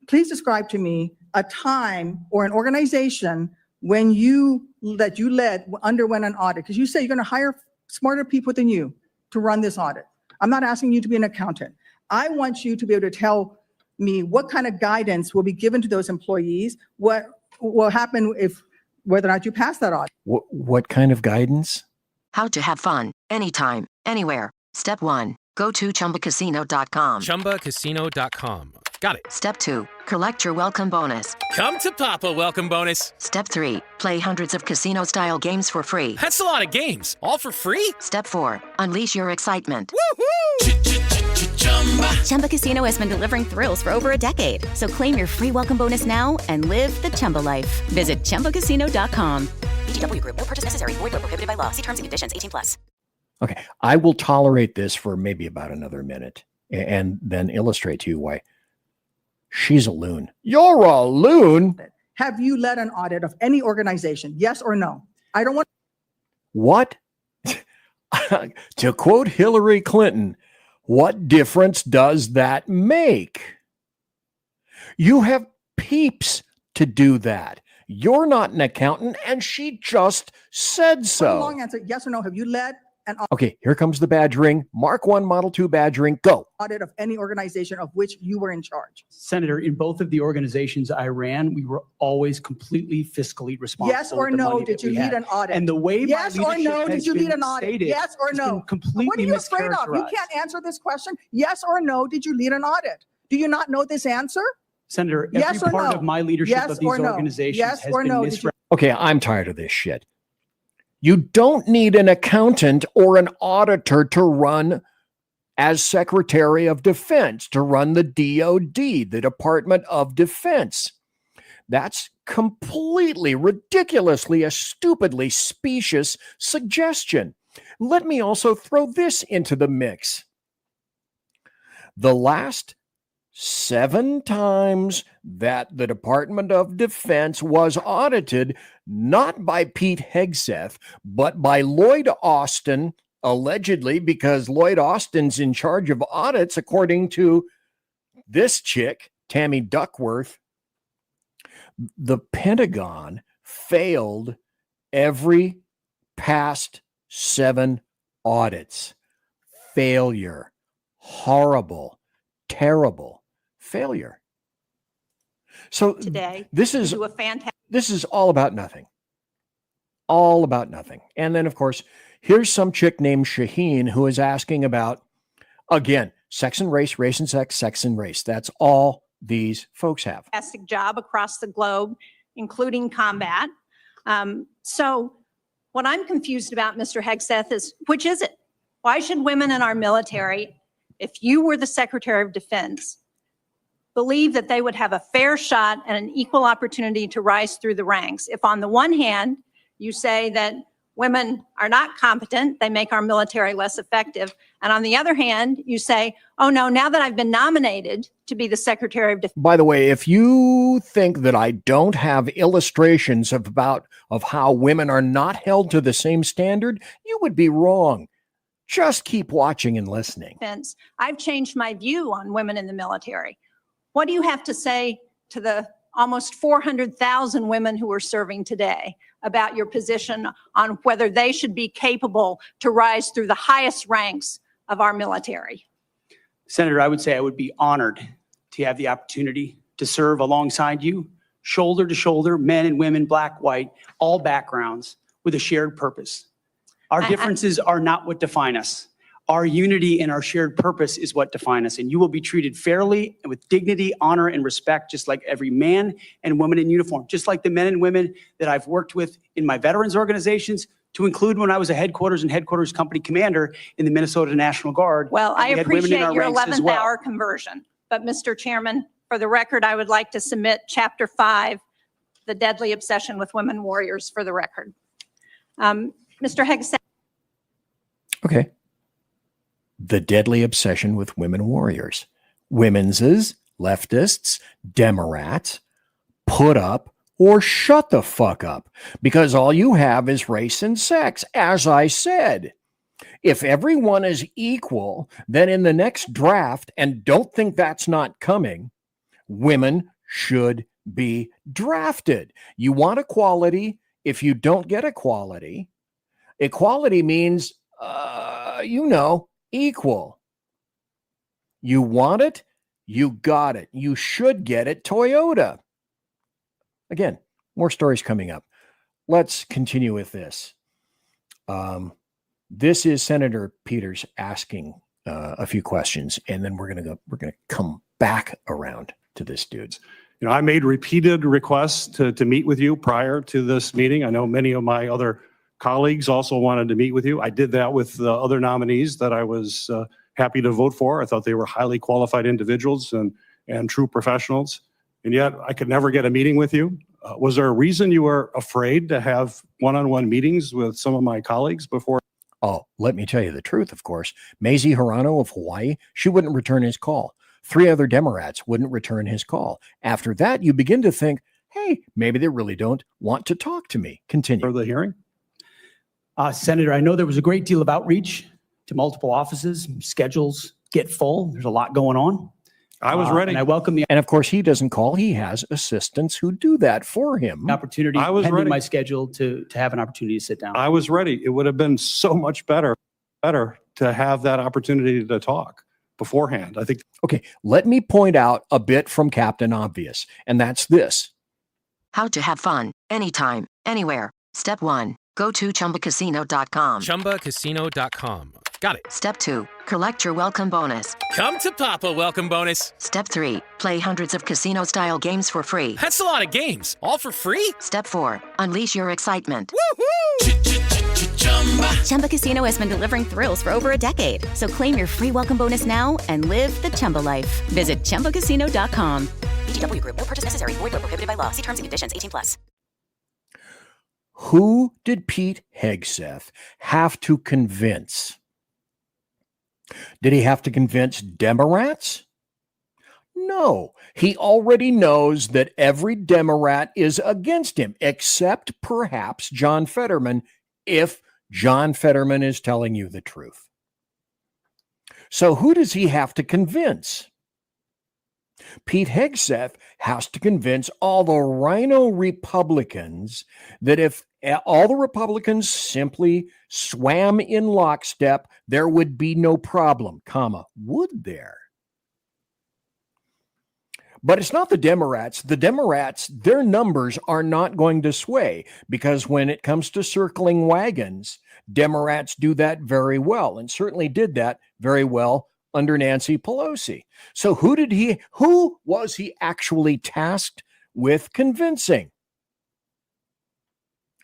Please describe to me a time or an organization when that you led underwent an audit, because you say you're going to hire smarter people than you to run this audit. I'm not asking you to be an accountant. I want you to be able to tell me what kind of guidance will be given to those employees, what will happen whether or not you pass that audit. What kind of guidance? How to have fun, anytime, anywhere. Step 1. Go to ChumbaCasino.com. ChumbaCasino.com. Got it. Step 2. Collect your welcome bonus. Come to Papa welcome bonus. Step 3. Play hundreds of casino-style games for free. That's a lot of games. All for free? Step 4. Unleash your excitement. Chumba Casino has been delivering thrills for over a decade. So claim your free welcome bonus now and live the Chumba life. Visit ChumbaCasino.com. VGW Group. No purchase necessary. Void where prohibited by law. See terms and conditions. 18+. Okay, I will tolerate this for maybe about another minute and then illustrate to you why she's a loon. You're a loon. Have you led an audit of any organization? Yes or no? I don't want. What? To quote Hillary Clinton, what difference does that make? You have peeps to do that. You're not an accountant, and she just said so. One long answer, yes or no. Have you led an Okay, here comes the badgering. Mark 1, Model 2 badgering. Go. audit of any organization of which you were in charge? Senator, in both of the organizations I ran, we were always completely fiscally responsible. Yes or no, did you lead an audit? And the way yes or no, did you lead an audit? Yes or no? Completely what are you afraid of? You can't answer this question. Yes or no, did you lead an audit? Do you not know this answer? Senator, every part of my leadership of these organizations has been misrepresented. Okay, I'm tired of this shit. You don't need an accountant or an auditor to run as Secretary of Defense, to run the DOD, the Department of Defense. That's completely, ridiculously, a stupidly specious suggestion. Let me also throw this into the mix. The last 7 times that the Department of Defense was audited, not by Pete Hegseth, but by Lloyd Austin, allegedly, because Lloyd Austin's in charge of audits, according to this chick, Tammy Duckworth. The Pentagon failed every past 7 audits. Failure. Horrible. Terrible. Failure. So today, this is all about nothing. All about nothing. And then, of course, here's some chick named Shaheen who is asking about, again, sex and race, race and sex, sex and race. That's all these folks have. Fantastic job across the globe, including combat. So what I'm confused about, Mr. Hegseth, is which is it? Why should women in our military, if you were the Secretary of Defense, believe that they would have a fair shot and an equal opportunity to rise through the ranks? If on the one hand, you say that women are not competent, they make our military less effective. And on the other hand, you say, oh no, now that I've been nominated to be the Secretary of Defense. By the way, if you think that I don't have illustrations of how women are not held to the same standard, you would be wrong. Just keep watching and listening. I've changed my view on women in the military. What do you have to say to the almost 400,000 women who are serving today about your position on whether they should be capable to rise through the highest ranks of our military? Senator, I would say I would be honored to have the opportunity to serve alongside you, shoulder to shoulder, men and women, black, white, all backgrounds, with a shared purpose. Our differences are not what define us. Our unity and our shared purpose is what define us, and you will be treated fairly and with dignity, honor, and respect, just like every man and woman in uniform, just like the men and women that I've worked with in my veterans organizations, to include when I was a headquarters and headquarters company commander in the Minnesota National Guard. Well, I We had women in appreciate our your ranks as 11th well. hour conversion, but Mr. Chairman, for the record, I would like to submit Chapter 5, The Deadly Obsession with Women Warriors, for the record. Mr. Hegseth. Okay. The deadly obsession with women warriors. Women's, leftists, Democrats, put up or shut the fuck up, because all you have is race and sex. As I said, if everyone is equal, then in the next draft, and don't think that's not coming, women should be drafted. You want equality. If you don't get equality, equality means, equal. You want it, you got it. You should get it, Toyota. Again, more stories coming up. Let's continue with this. This is Senator Peters asking a few questions, and then we're gonna come back around to this dude. You know, I made repeated requests to meet with you prior to this meeting. I know many of my other colleagues also wanted to meet with you. I did that with the other nominees that I was happy to vote for. I thought they were highly qualified individuals and true professionals. And yet I could never get a meeting with you. Was there a reason you were afraid to have one-on-one meetings with some of my colleagues before? Oh, let me tell you the truth, of course. Mazie Hirano of Hawaii, she wouldn't return his call. 3 other Democrats wouldn't return his call. After that, you begin to think, hey, maybe they really don't want to talk to me. Continue. For the hearing? Senator, I know there was a great deal of outreach to multiple offices. Schedules get full. There's a lot going on. I was ready. And I welcome the And of course, he doesn't call. He has assistants who do that for him. opportunity, I was pending ready. my schedule, to have an opportunity to sit down. I was ready. It would have been so much better to have that opportunity to talk beforehand. I think. Okay, let me point out a bit from Captain Obvious, and that's this. How to have fun anytime, anywhere. Step 1. Go to ChumbaCasino.com. ChumbaCasino.com. Got it. Step 2. Collect your welcome bonus. Come to Papa welcome bonus. Step 3. Play hundreds of casino-style games for free. That's a lot of games. All for free? Step 4. Unleash your excitement. Chumba Casino has been delivering thrills for over a decade. So claim your free welcome bonus now and live the Chumba life. Visit ChumbaCasino.com. VGW Group. No purchase necessary. Void where prohibited by law. See terms and conditions. 18+. Who did Pete Hegseth have to convince? Did he have to convince Democrats? No. He already knows that every Democrat is against him, except perhaps John Fetterman, if John Fetterman is telling you the truth. So who does he have to convince? Pete Hegseth has to convince all the rhino Republicans that if all the Republicans simply swam in lockstep, there would be no problem, would there? But it's not the Democrats. The Democrats, their numbers are not going to sway, because when it comes to circling wagons, Democrats do that very well, and certainly did that very well under Nancy Pelosi. So who was he actually tasked with convincing?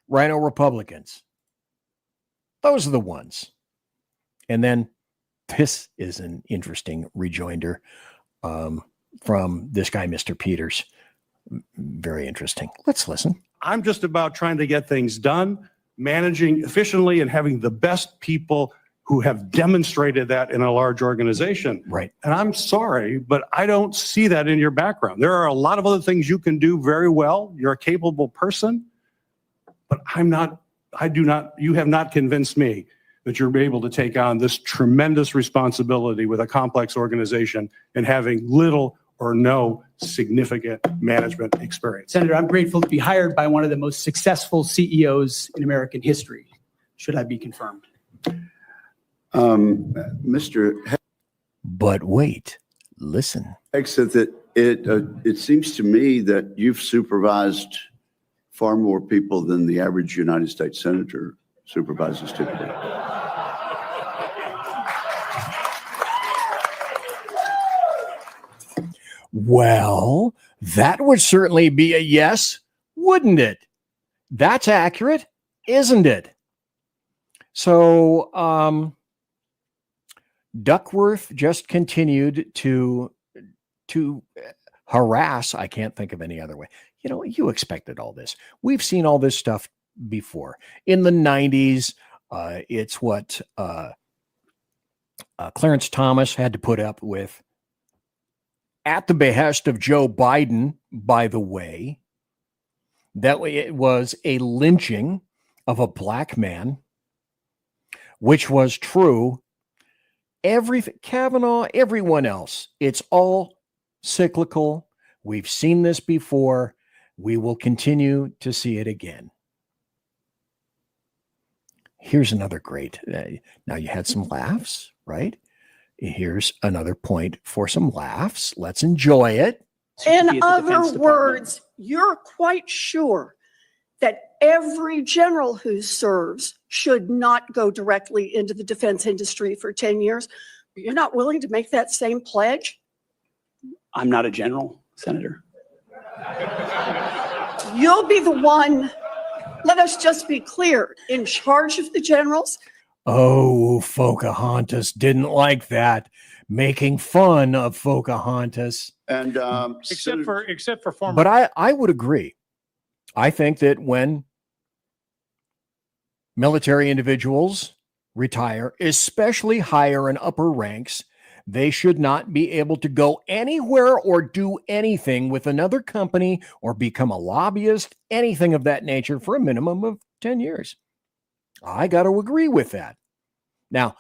Rhino Republicans. Those are the ones. And then this is an interesting rejoinder from this guy, Mr. Peters. Very interesting. Let's listen. I'm just about trying to get things done, managing efficiently, and having the best people who have demonstrated that in a large organization. Right. And I'm sorry, but I don't see that in your background. There are a lot of other things you can do very well. You're a capable person, but you have not convinced me that you're able to take on this tremendous responsibility with a complex organization and having little or no significant management experience. Senator, I'm grateful to be hired by one of the most successful CEOs in American history, should I be confirmed. But wait, listen. Hegseth, it seems to me that you've supervised far more people than the average United States senator supervises typically. Well, that would certainly be a yes, wouldn't it? That's accurate, isn't it? So, Duckworth just continued to harass. I can't think of any other way. You know, you expected all this. We've seen all this stuff before. In the 90s, it's what Clarence Thomas had to put up with at the behest of Joe Biden, by the way. That way it was a lynching of a black man, which was true. Kavanaugh, everyone else, it's all cyclical. We've seen this before. We will continue to see it again. Here's another great. Now you had some laughs, right? Here's another point for some laughs. Let's enjoy it. In other words, you're quite sure that every general who serves should not go directly into the defense industry for 10 years. You're not willing to make that same pledge? I'm not a general, Senator. You'll be the one, let us just be clear, in charge of the generals. Oh, Pocahontas didn't like that. Making fun of Pocahontas. And except for former. But I would agree. I think that when military individuals retire, especially higher and upper ranks, they should not be able to go anywhere or do anything with another company or become a lobbyist, anything of that nature, for a minimum of 10 years. I got to agree with that. Now,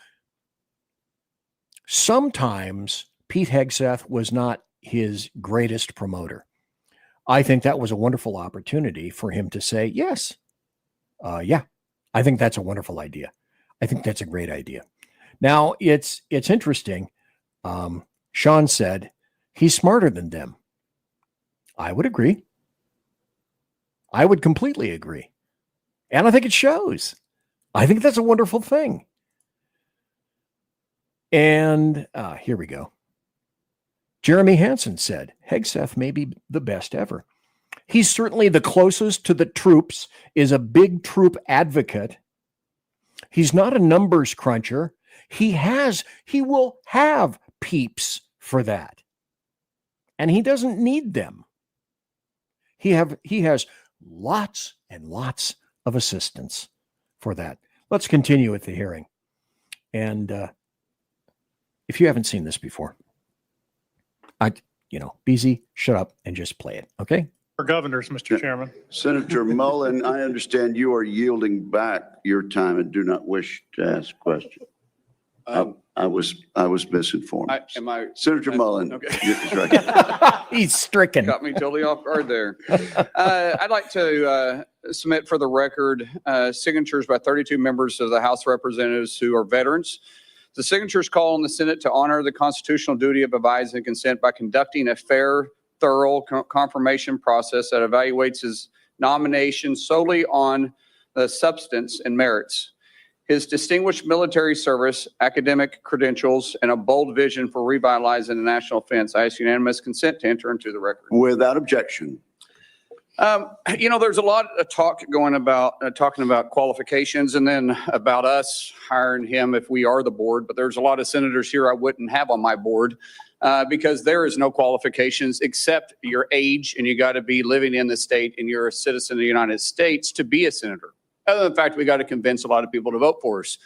sometimes Pete Hegseth was not his greatest promoter. I think that was a wonderful opportunity for him to say, yes, yeah, I think that's a wonderful idea. I think that's a great idea. Now, it's interesting. Sean said he's smarter than them. I would agree. I would completely agree. And I think it shows. I think that's a wonderful thing. And here we go. Jeremy Hansen said, Hegseth may be the best ever. He's certainly the closest to the troops, is a big troop advocate. He's not a numbers cruncher. He will have peeps for that. And he doesn't need them. He has lots and lots of assistants for that. Let's continue with the hearing. And if you haven't seen this before, BZ, shut up and just play it, okay? For governors, Mr. Chairman. Senator Mullen, I understand you are yielding back your time and do not wish to ask questions. I was misinformed. Senator Mullen. Okay. He's stricken. Got me totally off guard there. I'd like to submit for the record signatures by 32 members of the House of Representatives who are veterans. The signatures call on the Senate to honor the constitutional duty of advise and consent by conducting a fair, thorough confirmation process that evaluates his nomination solely on the substance and merits. His distinguished military service, academic credentials, and a bold vision for revitalizing the national defense. I ask unanimous consent to enter into the record. Without objection. There's a lot of talk going about talking about qualifications and then about us hiring him if we are the board. But there's a lot of senators here I wouldn't have on my board because there is no qualifications except your age, and you got to be living in the state and you're a citizen of the United States to be a senator. Other than the fact we got to convince a lot of people to vote for us.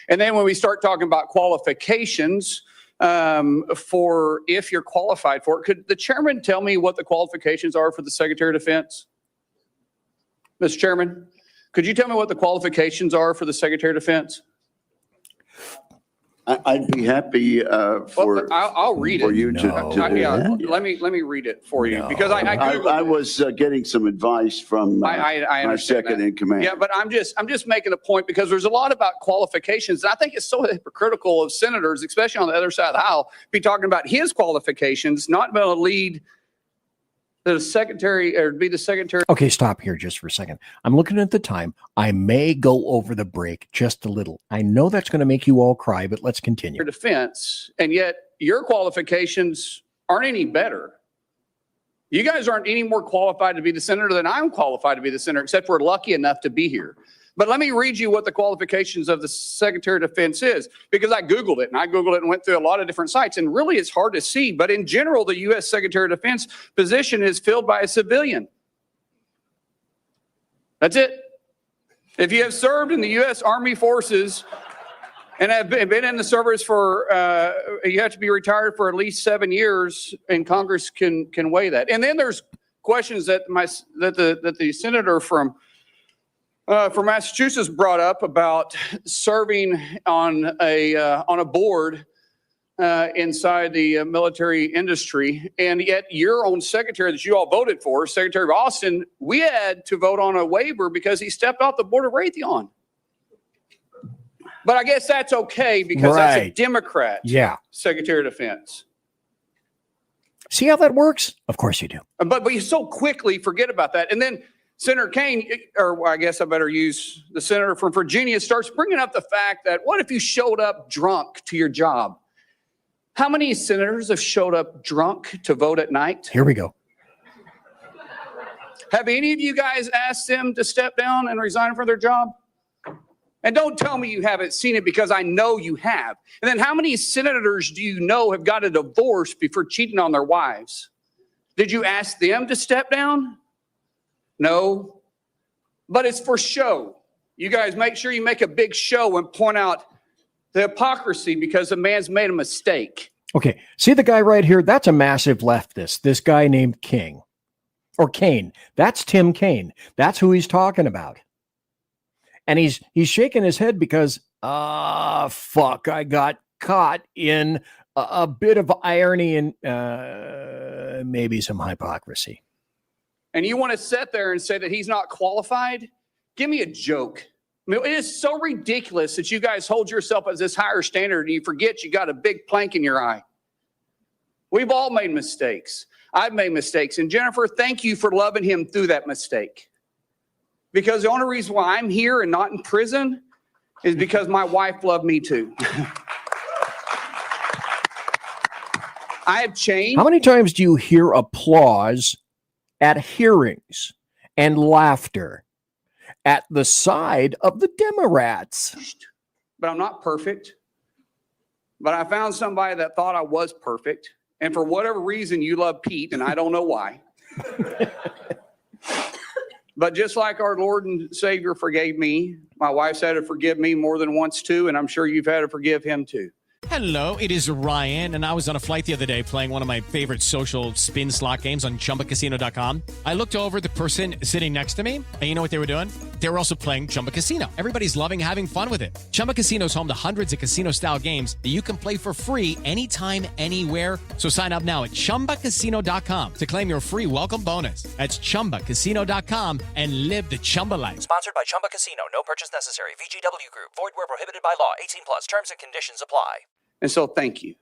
And then when we start talking about qualifications for if you're qualified for it, could the chairman tell me what the qualifications are for the Secretary of Defense? Mr. Chairman, could you tell me what the qualifications are for the Secretary of Defense? I'd be happy for I'll read for it. you to do that. Let me read it for you because I Googled I was getting some advice from I my understand second that. in command. Yeah, but I'm just making a point because there's a lot about qualifications. And I think it's so hypocritical of senators, especially on the other side of the aisle, be talking about his qualifications, not being able to lead the secretary or be the secretary. Okay, stop here just for a second. I'm looking at the time. I may go over the break just a little. I know that's going to make you all cry, but let's continue. Defense, and yet your qualifications aren't any better. You guys aren't any more qualified to be the senator than I'm qualified to be the senator, except we're lucky enough to be here. But let me read you what the qualifications of the Secretary of Defense is, because I Googled it and went through a lot of different sites, and really it's hard to see. But in general, the U.S. Secretary of Defense position is filled by a civilian. That's it. If you have served in the U.S. Army Forces and have been in the service for, you have to be retired for at least 7 years, and Congress can weigh that. And then there's questions that the senator from Massachusetts brought up about serving on a board inside the military industry, and yet your own secretary that you all voted for, Secretary Austin, we had to vote on a waiver because he stepped off the board of Raytheon. But I guess that's okay because that's a Democrat. Yeah. Secretary of Defense. See how that works? Of course you do. But you so quickly forget about that, and then Senator Kane, or I guess I better use the senator from Virginia, starts bringing up the fact that what if you showed up drunk to your job? How many senators have showed up drunk to vote at night? Here we go. Have any of you guys asked them to step down and resign from their job? And don't tell me you haven't seen it, because I know you have. And then how many senators do you know have got a divorce before cheating on their wives? Did you ask them to step down? No, but it's for show. You guys make sure you make a big show and point out the hypocrisy because the man's made a mistake. Okay, see the guy right here? That's a massive leftist. This guy named King or Kane. That's Tim Kaine. That's who he's talking about. And he's shaking his head because, fuck, I got caught in a bit of irony and maybe some hypocrisy. And you want to sit there and say that he's not qualified? Give me a joke. I mean, it is so ridiculous that you guys hold yourself as this higher standard and you forget you got a big plank in your eye. We've all made mistakes. I've made mistakes. And Jennifer, thank you for loving him through that mistake. Because the only reason why I'm here and not in prison is because my wife loved me too. I have changed. How many times do you hear applause at hearings and laughter at the side of the Democrats? But I'm not perfect. But I found somebody that thought I was perfect. And for whatever reason, you love Pete, and I don't know why. But just like our Lord and Savior forgave me, my wife's had to forgive me more than once too, and I'm sure you've had to forgive him too. Hello, it is Ryan, and I was on a flight the other day playing one of my favorite social spin slot games on ChumbaCasino.com. I looked over at the person sitting next to me, and you know what they were doing? They were also playing Chumba Casino. Everybody's loving having fun with it. Chumba Casino is home to hundreds of casino-style games that you can play for free anytime, anywhere. So sign up now at ChumbaCasino.com to claim your free welcome bonus. That's ChumbaCasino.com and live the Chumba life. Sponsored by Chumba Casino. No purchase necessary. VGW Group. Void where prohibited by law. 18+. Terms and conditions apply. And so thank you.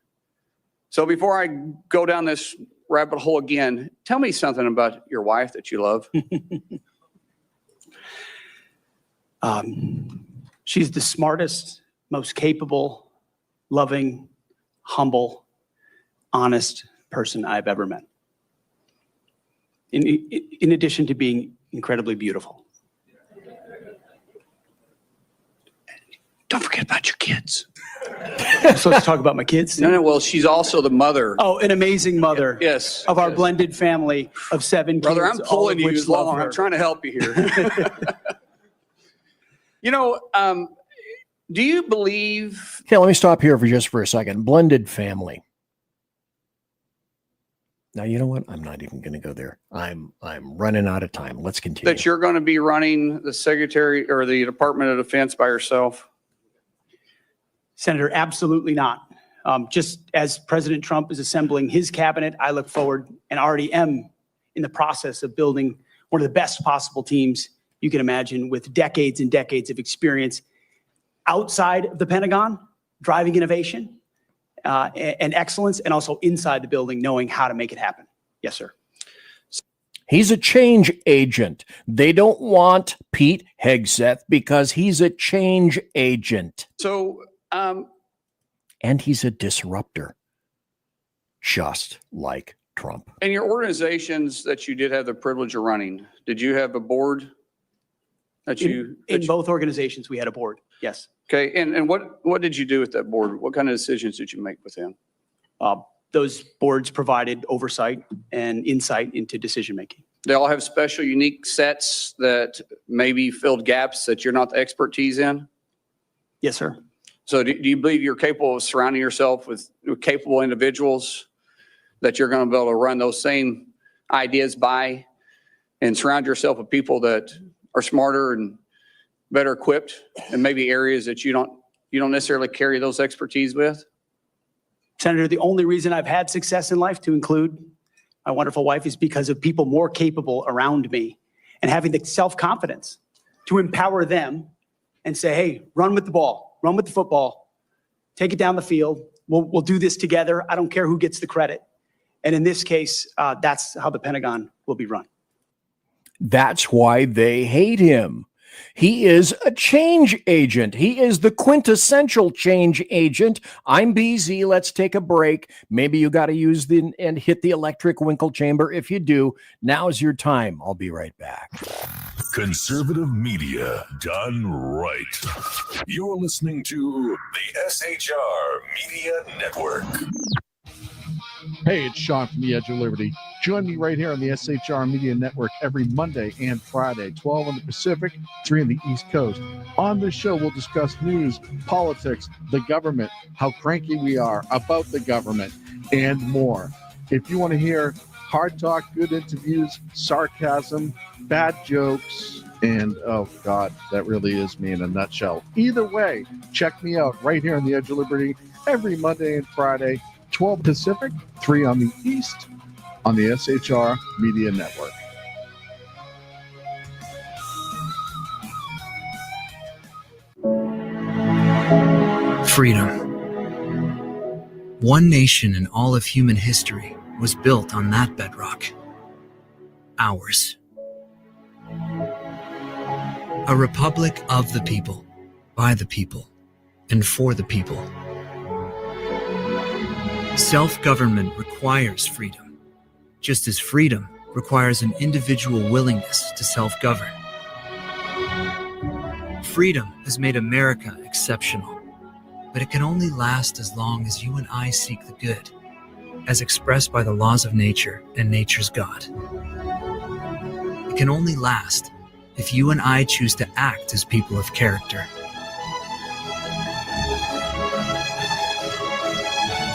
So before I go down this rabbit hole again, tell me something about your wife that you love. She's the smartest, most capable, loving, humble, honest person I've ever met. In addition to being incredibly beautiful. Don't forget about your kids. So let's talk about my kids. No, well, she's also the mother. Oh, an amazing mother. Yes. Of our blended family of 7 kids. Brother, I'm pulling you which love along. her. I'm trying to help you here. Do you believe? Okay, let me stop here for a second. Blended family. Now, you know what? I'm not even going to go there. I'm running out of time. Let's continue. That you're going to be running the Secretary or the Department of Defense by yourself? Senator, absolutely not. Just as President Trump is assembling his cabinet, I look forward and already am in the process of building one of the best possible teams you can imagine, with decades and decades of experience outside of the Pentagon, driving innovation and excellence, and also inside the building, knowing how to make it happen. Yes, sir. He's a change agent. They don't want Pete Hegseth because he's a change agent. So, and he's a disruptor, just like Trump. in your organizations that you did have the privilege of running, did you have a board that you? In both organizations, we had a board. Yes. Okay, and what did you do with that board? What kind of decisions did you make with them? Those boards provided oversight and insight into decision-making. They all have special, unique sets that maybe filled gaps that you're not the expertise in? Yes, sir. So do you believe you're capable of surrounding yourself with capable individuals that you're going to be able to run those same ideas by, and surround yourself with people that are smarter and better equipped in maybe areas that you don't necessarily carry those expertise with? Senator, the only reason I've had success in life, to include my wonderful wife, is because of people more capable around me and having the self-confidence to empower them and say, hey, run with the ball, run with the football, take it down the field. We'll do this together. I don't care who gets the credit. And in this case, that's how the Pentagon will be run. That's why they hate him. He is a change agent. He is the quintessential change agent. I'm BZ. Let's take a break. Maybe you got to use and hit the electric winkle chamber. If you do, now's your time. I'll be right back. Conservative media done right. You're listening to the SHR Media Network. Hey, it's Sean from the Edge of Liberty. Join me right here on the SHR Media Network every Monday and Friday, 12 on the Pacific, 3 on the East Coast. On this show, we'll discuss news, politics, the government, how cranky we are about the government, and more. If you want to hear hard talk, good interviews, sarcasm, bad jokes, and, oh, God, that really is me in a nutshell. Either way, check me out right here on the Edge of Liberty every Monday and Friday, 12 Pacific, 3 on the East, on the SHR Media Network. Freedom. One nation in all of human history was built on that bedrock. Ours. A republic of the people, by the people, and for the people. Self-government requires freedom, just as freedom requires an individual willingness to self-govern. Freedom has made America exceptional, but it can only last as long as you and I seek the good, as expressed by the laws of nature and nature's God. It can only last if you and I choose to act as people of character.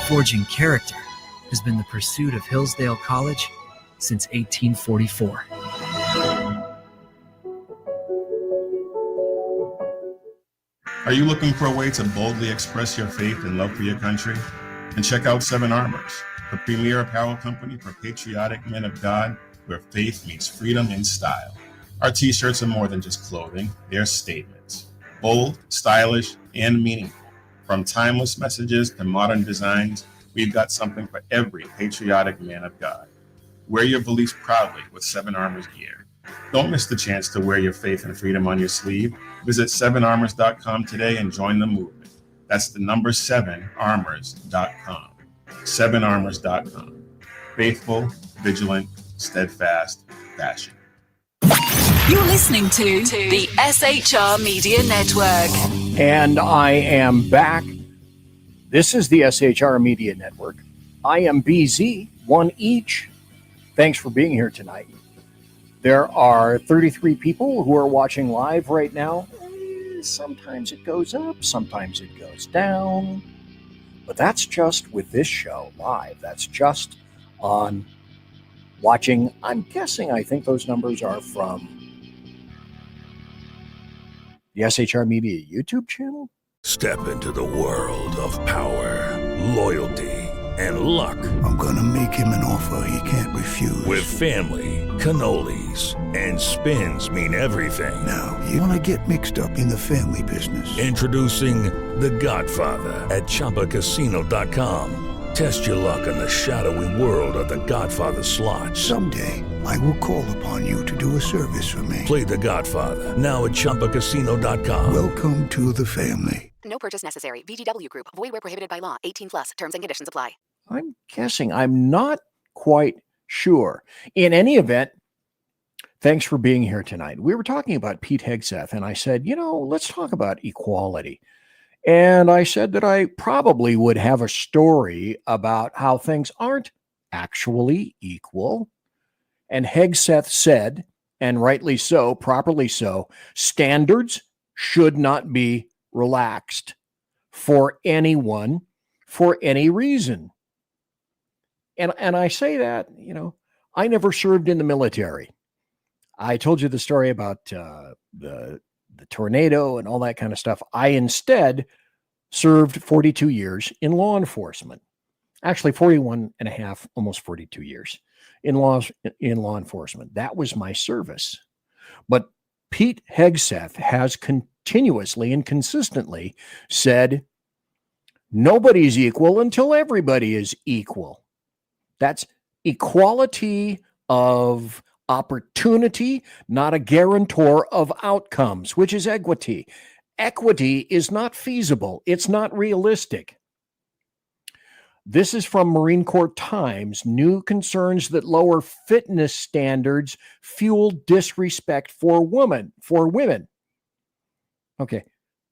Forging character has been the pursuit of Hillsdale College since 1844. Are you looking for a way to boldly express your faith and love for your country? And check out Seven Armors, the premier apparel company for patriotic men of God, where faith meets freedom in style. Our t-shirts are more than just clothing, they're statements. Bold, stylish, and meaningful. From timeless messages to modern designs, we've got something for every patriotic man of God. Wear your beliefs proudly with Seven Armors gear. Don't miss the chance to wear your faith and freedom on your sleeve. Visit 7armors.com today and join the movement. That's the number 7armors.com. 7armors.com. Faithful, vigilant, steadfast, passion. You're listening to the SHR Media Network. And I am back. This is the SHR Media Network. I am BZ, one each. Thanks for being here tonight. There are 33 people who are watching live right now. Sometimes it goes up, sometimes it goes down. But that's just with this show live. That's just on watching. I'm guessing, I think those numbers are from the SHR Media YouTube channel. Step into the world of power, loyalty, and luck. I'm gonna make him an offer he can't refuse. With family, cannolis, and spins mean everything. Now, you wanna get mixed up in the family business. Introducing The Godfather at ChumbaCasino.com. Test your luck in the shadowy world of The Godfather slot. Someday, I will call upon you to do a service for me. Play The Godfather now at ChumbaCasino.com. Welcome to the family. No purchase necessary. VGW Group. Void where prohibited by law. 18 plus. Terms and conditions apply. I'm guessing. I'm not quite sure. In any event, thanks for being here tonight. We were talking about Pete Hegseth, and I said, let's talk about equality. And I said that I probably would have a story about how things aren't actually equal. And Hegseth said, and rightly so, properly so, standards should not be relaxed for anyone, for any reason. And I say that, I never served in the military. I told you the story about the tornado and all that kind of stuff. I instead served 42 years in law enforcement. Actually, 41 and a half, almost 42 years in law enforcement. That was my service. But Pete Hegseth has continuously and consistently said, nobody's equal until everybody is equal. That's equality of opportunity, not a guarantor of outcomes, which is equity. Equity is not feasible. It's not realistic. This is from Marine Corps Times. New concerns that lower fitness standards fuel disrespect for women. Okay.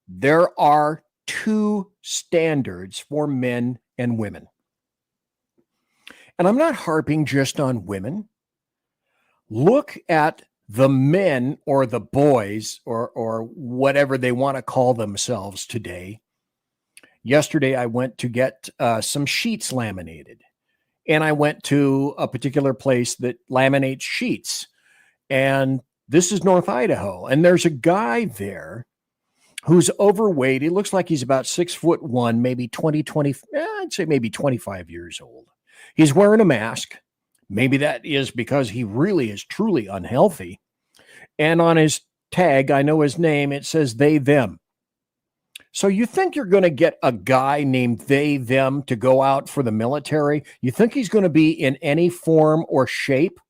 There are two standards for men and women. And I'm not harping just on women. Look at the men or the boys or whatever they want to call themselves today. Yesterday, I went to get some sheets laminated, and I went to a particular place that laminates sheets. And this is North Idaho. And there's a guy there who's overweight. He looks like he's about 6'1", maybe 20, I'd say maybe 25 years old. He's wearing a mask. Maybe that is because he really is truly unhealthy. And on his tag, I know his name, it says they, them. So you think you're going to get a guy named they, them to go out for the military? You think he's going to be in any form or shape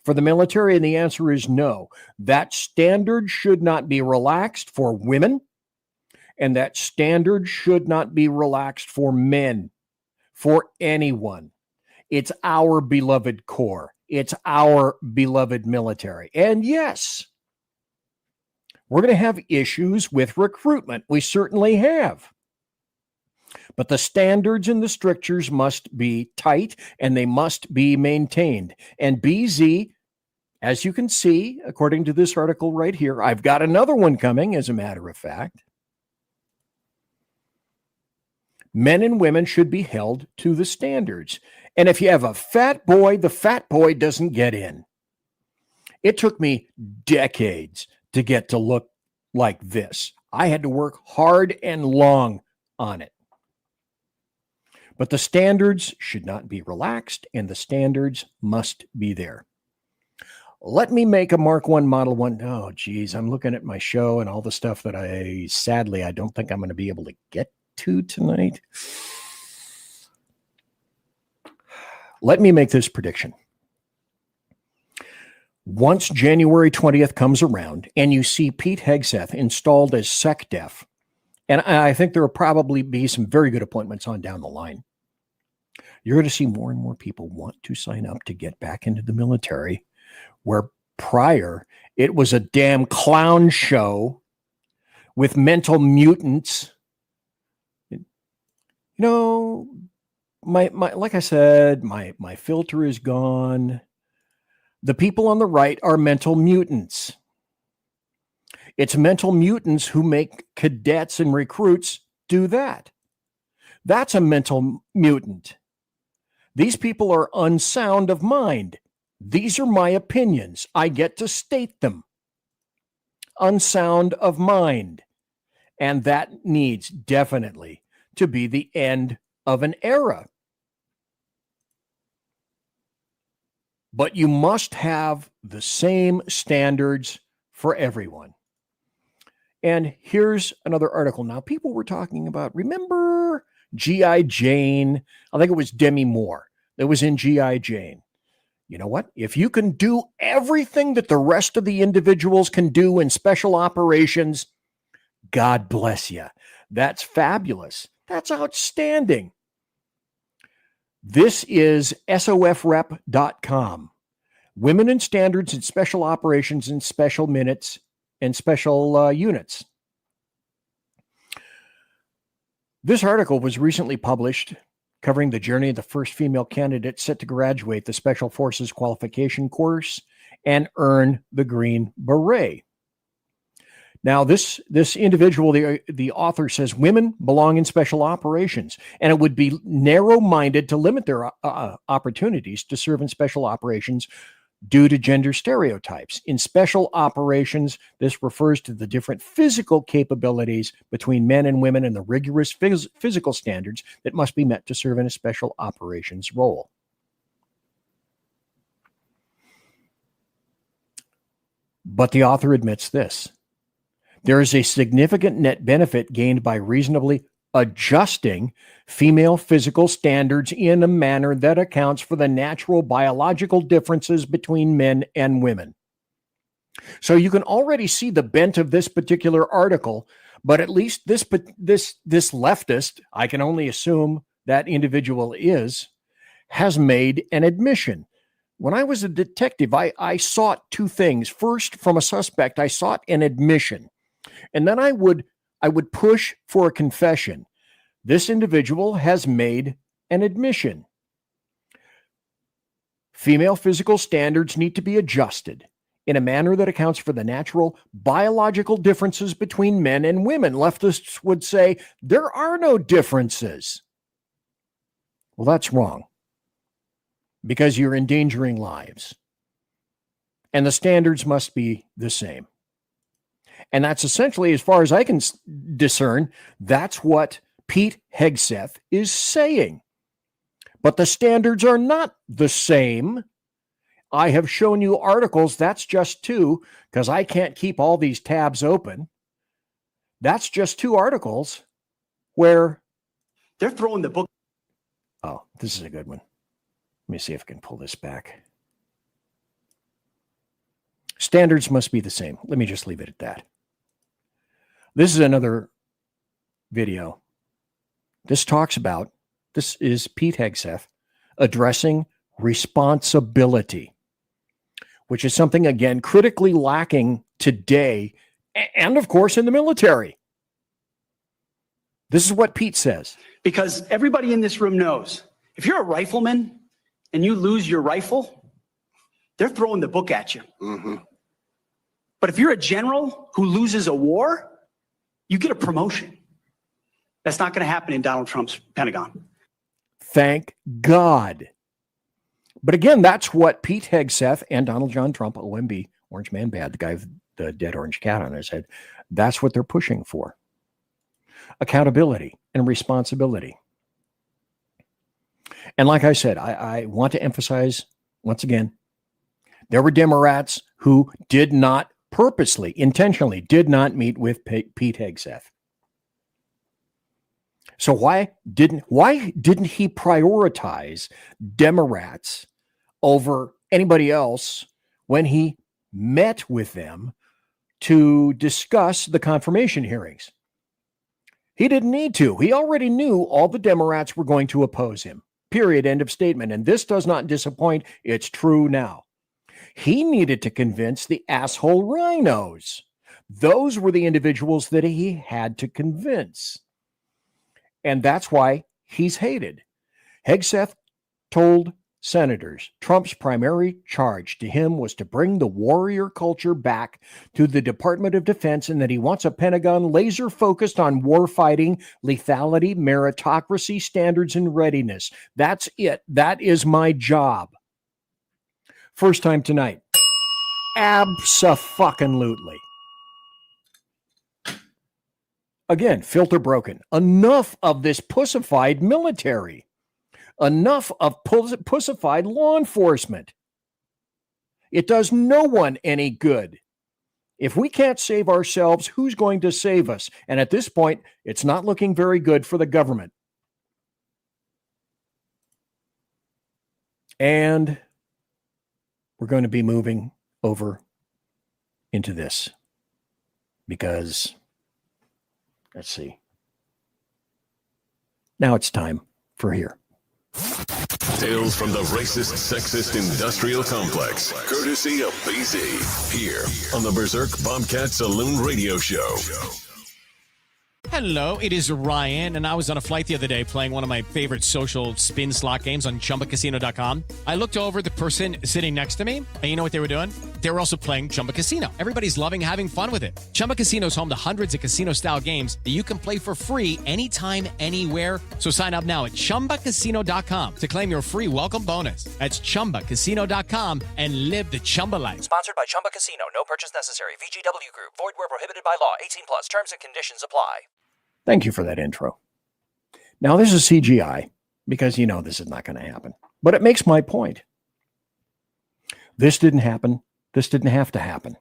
for the military? And the answer is no. That standard should not be relaxed for women. And that standard should not be relaxed for men, for anyone. It's our beloved Corps. It's our beloved military. And yes, we're going to have issues with recruitment. We certainly have. But the standards and the strictures must be tight and they must be maintained. And BZ, as you can see, according to this article right here, I've got another one coming, as a matter of fact. Men and women should be held to the standards. And if you have a fat boy, the fat boy doesn't get in. It took me decades to get to look like this. I had to work hard and long on it. But the standards should not be relaxed, and the standards must be there. Let me make a Mark 1 Model 1. Oh, geez, I'm looking at my show and all the stuff that I don't think I'm going to be able to get to tonight. Let me make this prediction. Once January 20th comes around and you see Pete Hegseth installed as SecDef, and I think there will probably be some very good appointments on down the line, you're going to see more and more people want to sign up to get back into the military, where prior it was a damn clown show with mental mutants. My like I said, my filter is gone. The people on the right are mental mutants. It's mental mutants who make cadets and recruits do that. That's a mental mutant. These people are unsound of mind. These are my opinions. I get to state them. Unsound of mind. And that needs definitely to be the end of an era. But you must have the same standards for everyone. And here's another article. Now, people were talking about, remember G.I. Jane? I think it was Demi Moore that was in G.I. Jane. You know what? If you can do everything that the rest of the individuals can do in special operations, God bless you. That's fabulous. That's outstanding. This is SOFrep.com. Women in standards in special operations and special minutes and special units. This article was recently published covering the journey of the first female candidate set to graduate the Special Forces qualification course and earn the Green Beret. Now, this individual, the author says, women belong in special operations, and it would be narrow-minded to limit their opportunities to serve in special operations due to gender stereotypes. In special operations, this refers to the different physical capabilities between men and women and the rigorous physical standards that must be met to serve in a special operations role. But the author admits this. There is a significant net benefit gained by reasonably adjusting female physical standards in a manner that accounts for the natural biological differences between men and women. So you can already see the bent of this particular article, but at least this leftist, I can only assume that individual has made an admission. When I was a detective, I sought two things. First, from a suspect, I sought an admission. And then I would push for a confession. This individual has made an admission. Female physical standards need to be adjusted in a manner that accounts for the natural biological differences between men and women. Leftists would say there are no differences. Well, that's wrong, because you're endangering lives. And the standards must be the same. And that's essentially, as far as I can discern, that's what Pete Hegseth is saying. But the standards are not the same. I have shown you articles, that's just two, because I can't keep all these tabs open. That's just two articles where they're throwing the book. Oh, this is a good one. Let me see if I can pull this back. Standards must be the same. Let me just leave it at that. This is another video. This is Pete Hegseth addressing responsibility, which is something, again, critically lacking today and, of course, in the military. This is what Pete says. Because everybody in this room knows, if you're a rifleman and you lose your rifle, they're throwing the book at you. Mm-hmm. But if you're a general who loses a war, you get a promotion. That's not going to happen in Donald Trump's Pentagon. Thank God. But again, that's what Pete Hegseth and Donald John Trump, OMB, Orange Man Bad, the guy with the dead orange cat on his head, that's what they're pushing for. Accountability and responsibility. And like I said, I want to emphasize once again, there were Democrats who did not purposely, intentionally did not meet with Pete Hegseth. So why didn't he prioritize Democrats over anybody else when he met with them to discuss the confirmation hearings? He didn't need to. He already knew all the Democrats were going to oppose him. Period. End of statement. And this does not disappoint. It's true now. He needed to convince the asshole rhinos. Those were the individuals that he had to convince. And that's why he's hated. Hegseth told senators Trump's primary charge to him was to bring the warrior culture back to the Department of Defense, and that he wants a Pentagon laser focused on warfighting, lethality, meritocracy, standards, and readiness. That's it. That is my job. First time tonight. Abso-fucking-lutely. Again, filter broken. Enough of this pussified military. Enough of pussified law enforcement. It does no one any good. If we can't save ourselves, who's going to save us? And at this point, it's not looking very good for the government. And we're going to be moving over into this because, let's see. Now it's time for here. Tales from the racist, sexist industrial complex, courtesy of BZ, here on the Berserk Bobcat Saloon radio show. Hello, it is Ryan, and I was on a flight the other day playing one of my favorite social spin slot games on ChumbaCasino.com. I looked over at the person sitting next to me, and you know what they were doing? They were also playing Chumba Casino. Everybody's loving having fun with it. Chumba Casino is home to hundreds of casino-style games that you can play for free anytime, anywhere. So sign up now at ChumbaCasino.com to claim your free welcome bonus. That's ChumbaCasino.com and live the Chumba life. Sponsored by Chumba Casino. No purchase necessary. VGW Group. Void where prohibited by law. 18 plus. Terms and conditions apply. Thank you for that intro. Now, this is CGI because you know this is not going to happen. But it makes my point. This didn't happen. This didn't have to happen.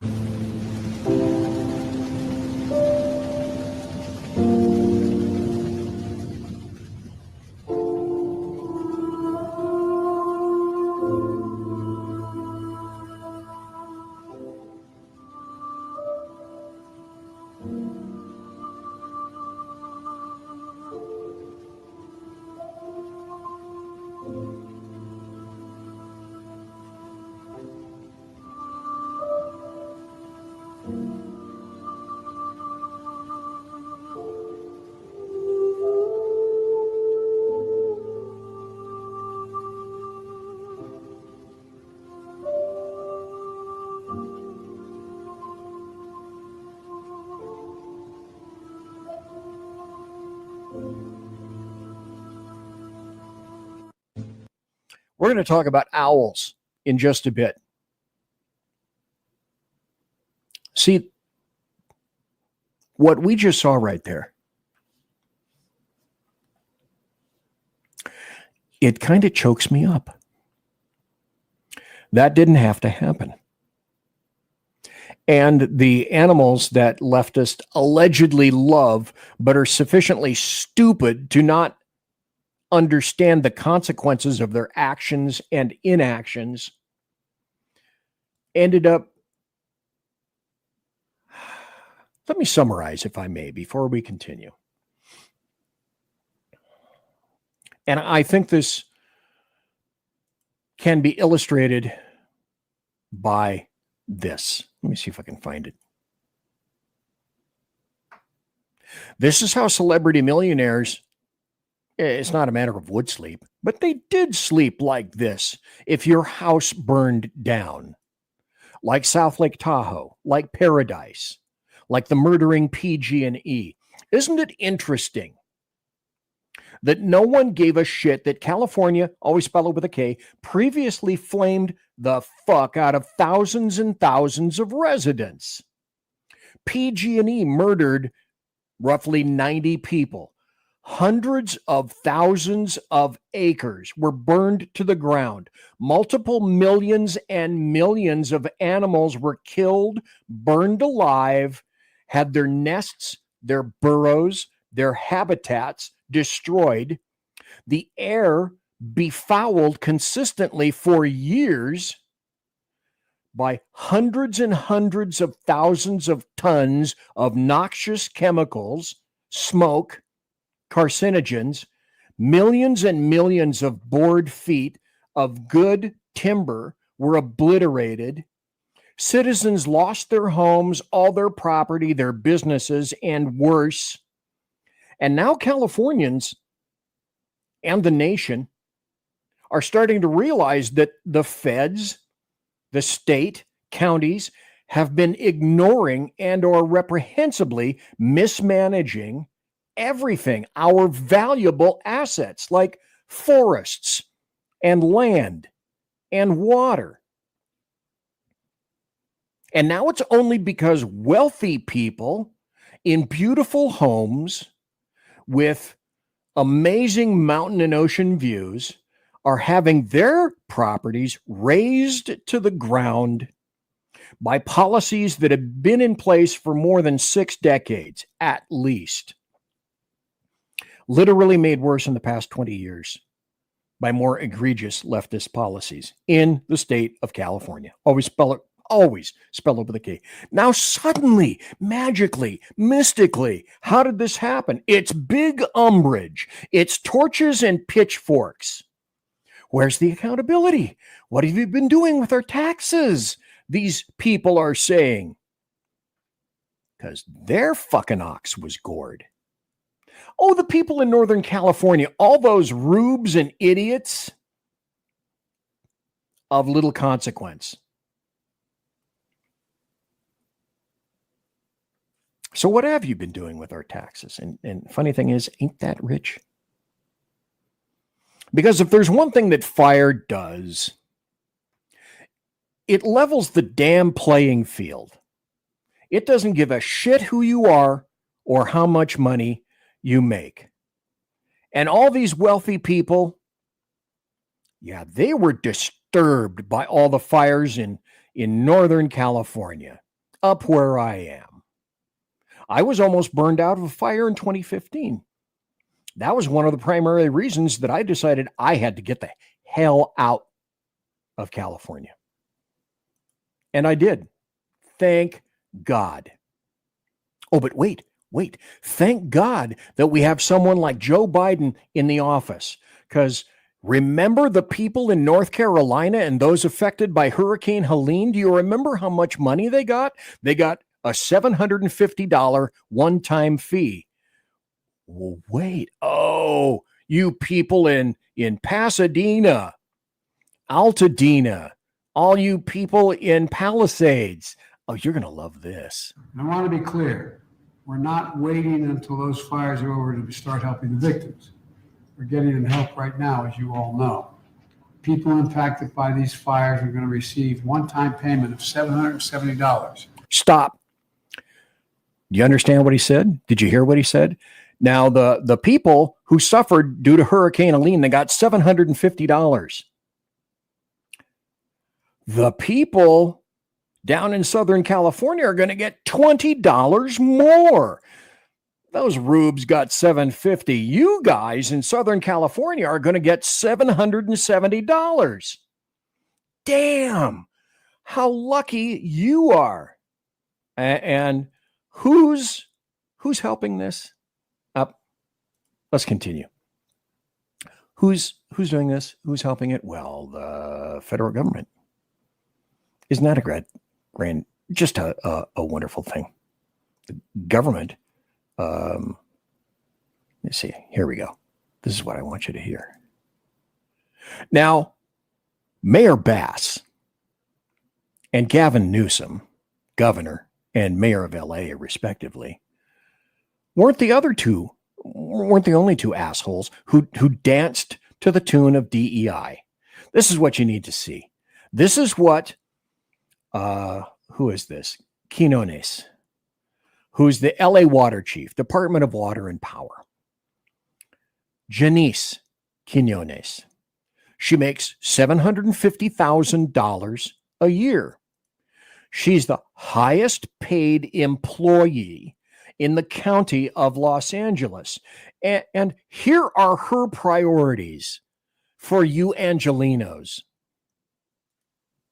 We're going to talk about owls in just a bit. See, what we just saw right there, it kind of chokes me up. That didn't have to happen. And the animals that leftists allegedly love, but are sufficiently stupid to not understand the consequences of their actions and inactions, ended up. Let me summarize, if I may, before we continue. And I think this can be illustrated by this. Let me see if I can find it. This is how celebrity millionaires, it's not a matter of would sleep, but they did sleep like this if your house burned down. Like South Lake Tahoe, like Paradise, like the murdering PG&E. Isn't it interesting that no one gave a shit that California, always spelled with a K, previously flamed the fuck out of thousands and thousands of residents? PG&E murdered roughly 90 people. Hundreds of thousands of acres were burned to the ground. Multiple millions and millions of animals were killed, burned alive, had their nests, their burrows, their habitats destroyed. The air befouled consistently for years by hundreds and hundreds of thousands of tons of noxious chemicals, smoke, carcinogens. Millions and millions of board feet of good timber were obliterated. Citizens lost their homes, all their property, their businesses, and worse. And now Californians and the nation are starting to realize that the feds, the state, counties have been ignoring and or reprehensibly mismanaging everything, our valuable assets like forests and land and water. And now it's only because wealthy people in beautiful homes with amazing mountain and ocean views are having their properties razed to the ground by policies that have been in place for more than 6 decades, at least. Literally made worse in the past 20 years by more egregious leftist policies in the state of California. Always spell it with a K. Now suddenly, magically, mystically, how did this happen? It's big umbrage. It's torches and pitchforks. Where's the accountability? What have you been doing with our taxes? These people are saying. Because their fucking ox was gored. Oh, the people in Northern California, all those rubes and idiots of little consequence. So what have you been doing with our taxes? And funny thing is, ain't that rich? Because if there's one thing that fire does, it levels the damn playing field. It doesn't give a shit who you are or how much money you make. And all these wealthy people, yeah, they were disturbed by all the fires in Northern California, up where I am. I was almost burned out of a fire in 2015. That was one of the primary reasons that I decided I had to get the hell out of California. And I did. Thank God. Oh, but wait. Thank God that we have someone like Joe Biden in the office. Because remember the people in North Carolina and those affected by Hurricane Helene? Do you remember how much money they got? They got a $750 one-time fee. Well, wait. Oh, you people in Pasadena, Altadena, all you people in Palisades. Oh, you're going to love this. I want to be clear. We're not waiting until those fires are over to start helping the victims. We're getting them help right now, as you all know. People impacted by these fires are going to receive one-time payment of $770. Stop. Do you understand what he said? Did you hear what he said? Now, the people who suffered due to Hurricane Helene, they got $750. The people down in Southern California are going to get $20 more. Those rubes got $750. You guys in Southern California are going to get $770. Damn, how lucky you are. And who's helping this? Let's continue. Who's doing this? Who's helping it? Well, the federal government. Isn't that a grand, just a wonderful thing? The government. Let's see. Here we go. This is what I want you to hear. Now, Mayor Bass and Gavin Newsom, governor and mayor of LA, respectively, weren't the only two assholes who danced to the tune of DEI. This is what you need to see. This is what, who is this? Quinones, who's the LA water chief, Department of Water and Power. Janice Quinones. She makes $750,000 a year. She's the highest paid employee in the county of Los Angeles. And here are her priorities for you Angelinos.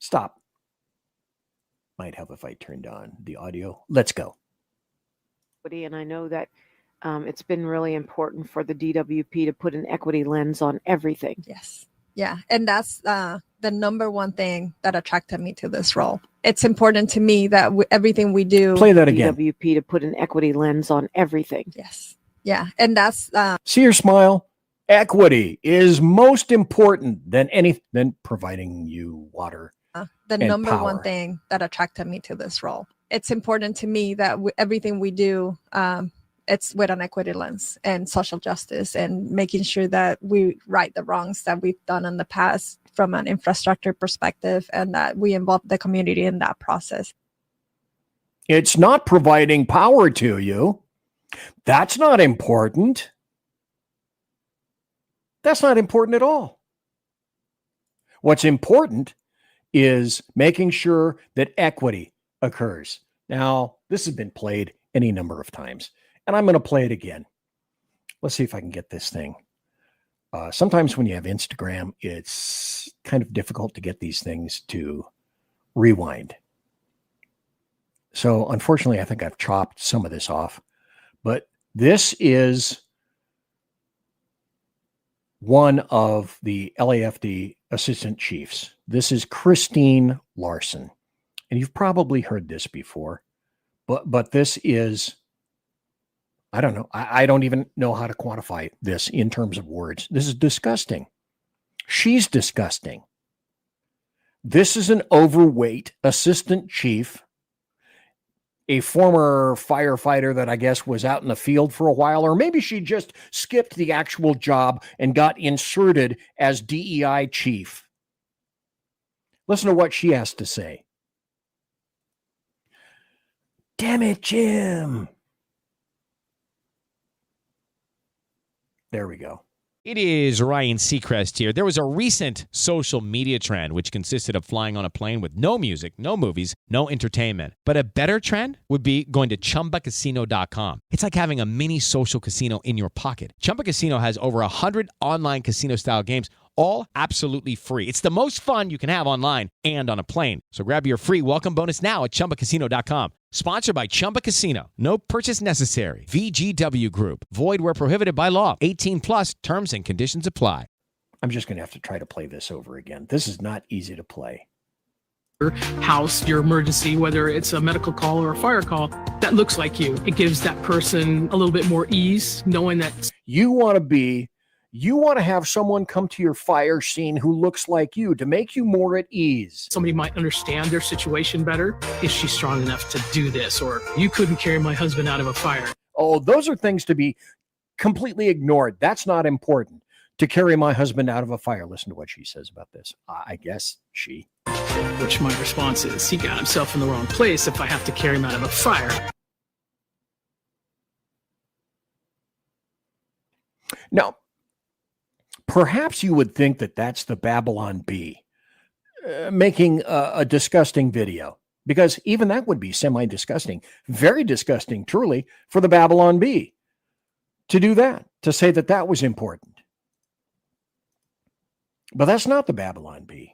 Stop. Might help if I turned on the audio. Let's go. And I know that it's been really important for the DWP to put an equity lens on everything. Yes. Yeah. And that's the number one thing that attracted me to this role. It's important to me that everything we do. Play that again. DWP to put an equity lens on everything. Yes. Yeah. And that's. See your smile. Equity is most important than providing you water. The number one thing that attracted me to this role. It's important to me that everything we do, it's with an equity lens and social justice and making sure that we right the wrongs that we've done in the past from an infrastructure perspective and that we involve the community in that process. It's not providing power to you. That's not important. That's not important at all. What's important is making sure that equity occurs. Now, this has been played any number of times, and I'm going to play it again. Let's see if I can get this thing. Sometimes when you have Instagram, it's kind of difficult to get these things to rewind. So unfortunately, I think I've chopped some of this off, but this is one of the LAFD assistant chiefs. This is Christine Larson. And you've probably heard this before, but this is, I don't know. I don't even know how to quantify this in terms of words. This is disgusting. She's disgusting. This is an overweight assistant chief, a former firefighter that I guess was out in the field for a while, or maybe she just skipped the actual job and got inserted as DEI chief. Listen to what she has to say. Damn it, Jim. There we go. It is Ryan Seacrest here. There was a recent social media trend which consisted of flying on a plane with no music, no movies, no entertainment. But a better trend would be going to ChumbaCasino.com. It's like having a mini social casino in your pocket. Chumba Casino has over 100 online casino-style games, all absolutely free. It's the most fun you can have online and on a plane. So grab your free welcome bonus now at ChumbaCasino.com. Sponsored by Chumba Casino. No purchase necessary. VGW Group. Void where prohibited by law. 18 plus. Terms and conditions apply. I'm just going to have to try to play this over again. This is not easy to play. House, your emergency, whether it's a medical call or a fire call, that looks like you. It gives that person a little bit more ease, knowing that you want to have someone come to your fire scene who looks like you to make you more at ease. Somebody might understand their situation better. Is she strong enough to do this? Or you couldn't carry my husband out of a fire. Oh, those are things to be completely ignored. That's not important. To carry my husband out of a fire. Listen to what she says about this. I guess she. Which my response is, he got himself in the wrong place if I have to carry him out of a fire. Now, perhaps you would think that that's the Babylon Bee making a disgusting video, because even that would be semi-disgusting, very disgusting, truly, for the Babylon Bee to do that, to say that that was important. But that's not the Babylon Bee.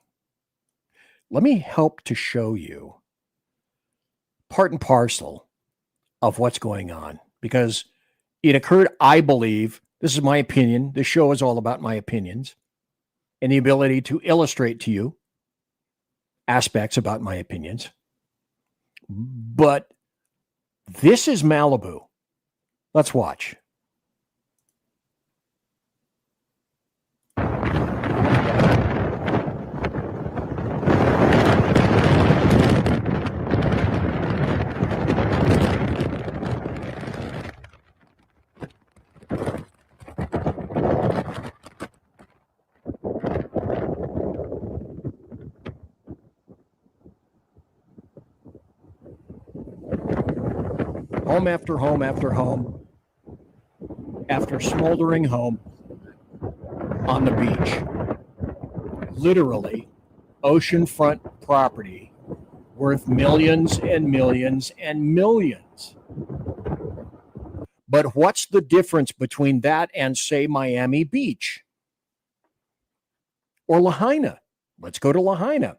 Let me help to show you part and parcel of what's going on, because it occurred, I believe, this is my opinion. This show is all about my opinions and the ability to illustrate to you aspects about my opinions. But this is Malibu. Let's watch. Home after home after home, after smoldering home on the beach. Literally, oceanfront property worth millions and millions and millions. But what's the difference between that and, say, Miami Beach or Lahaina? Let's go to Lahaina.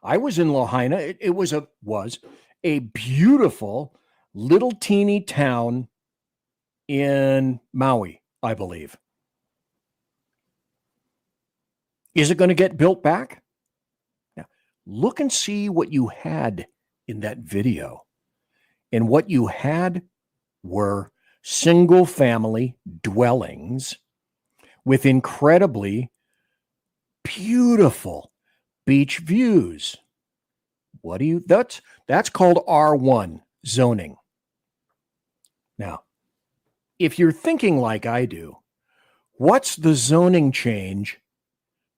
I was in Lahaina. It was a beautiful little teeny town in Maui, I believe. Is it going to get built back? Now, look and see what you had in that video. And what you had were single family dwellings with incredibly beautiful beach views. That's called R1 zoning. Now, if you're thinking like I do, what's the zoning change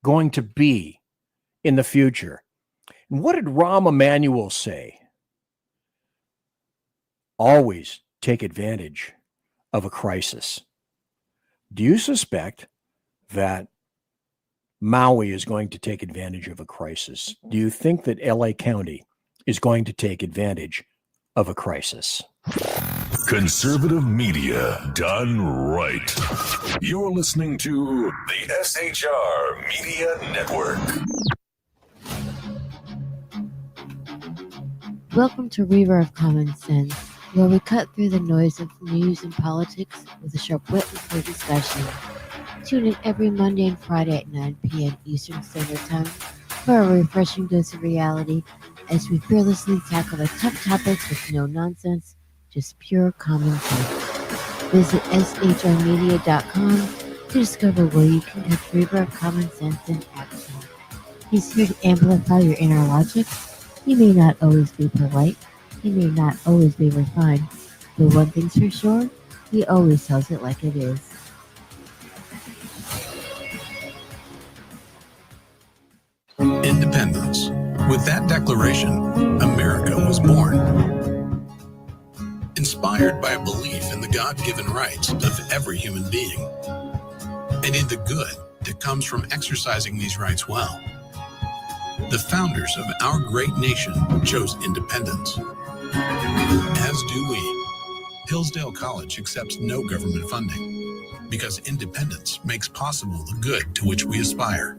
going to be in the future? And what did Rahm Emanuel say? Always take advantage of a crisis? Do you suspect that Maui is going to take advantage of a crisis? Do you think that LA County is going to take advantage of a crisis? Conservative media done right. You're listening to the SHR Media Network. Welcome to Reaver of Common Sense, where we cut through the noise of news and politics with a sharp wit and clear discussion. Tune in every Monday and Friday at 9 p.m. Eastern Standard Time for a refreshing dose of reality as we fearlessly tackle the tough topics with no nonsense, just pure common sense. Visit shrmedia.com to discover where you can catch Reaver of Common Sense in action. He's here to amplify your inner logic. He may not always be polite, he may not always be refined, but one thing's for sure, he always tells it like it is. Independence. With that declaration, America was born. Inspired by a belief in the God-given rights of every human being, and in the good that comes from exercising these rights well. The founders of our great nation chose independence. As do we. Hillsdale College accepts no government funding because independence makes possible the good to which we aspire.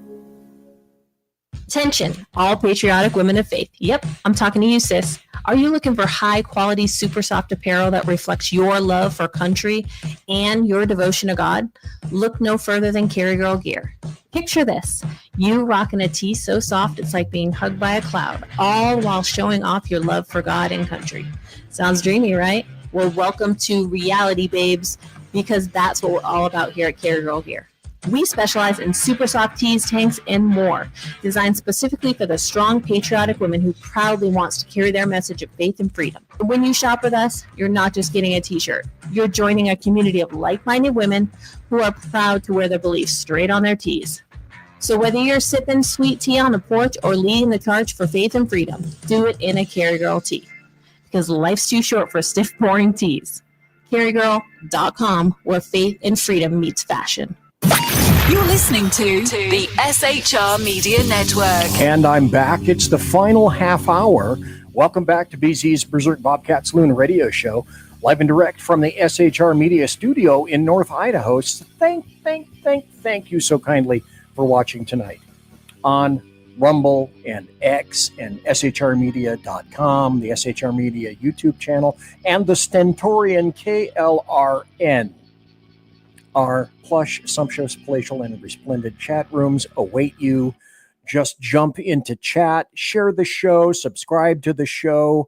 Attention, all patriotic women of faith. Yep, I'm talking to you, sis. Are you looking for high-quality, super soft apparel that reflects your love for country and your devotion to God? Look no further than Carry Girl Gear. Picture this. You rocking a tee so soft it's like being hugged by a cloud, all while showing off your love for God and country. Sounds dreamy, right? Well, welcome to reality, babes, because that's what we're all about here at Carry Girl Gear. We specialize in super soft tees, tanks, and more, designed specifically for the strong, patriotic woman who proudly wants to carry their message of faith and freedom. When you shop with us, you're not just getting a t-shirt. You're joining a community of like-minded women who are proud to wear their beliefs straight on their tees. So whether you're sipping sweet tea on the porch or leading the charge for faith and freedom, do it in a Carry Girl tee. Because life's too short for stiff, boring tees. CarryGirl.com, where faith and freedom meets fashion. You're listening to the SHR Media Network. And I'm back. It's the final half hour. Welcome back to BZ's Berserk Bobcat Saloon radio show, live and direct from the SHR Media studio in North Idaho. So thank you so kindly for watching tonight on Rumble and X and SHRmedia.com, the SHR Media YouTube channel, and the Stentorian KLRN. Our plush, sumptuous, palatial, and resplendent chat rooms await you. Just jump into chat, share the show, subscribe to the show.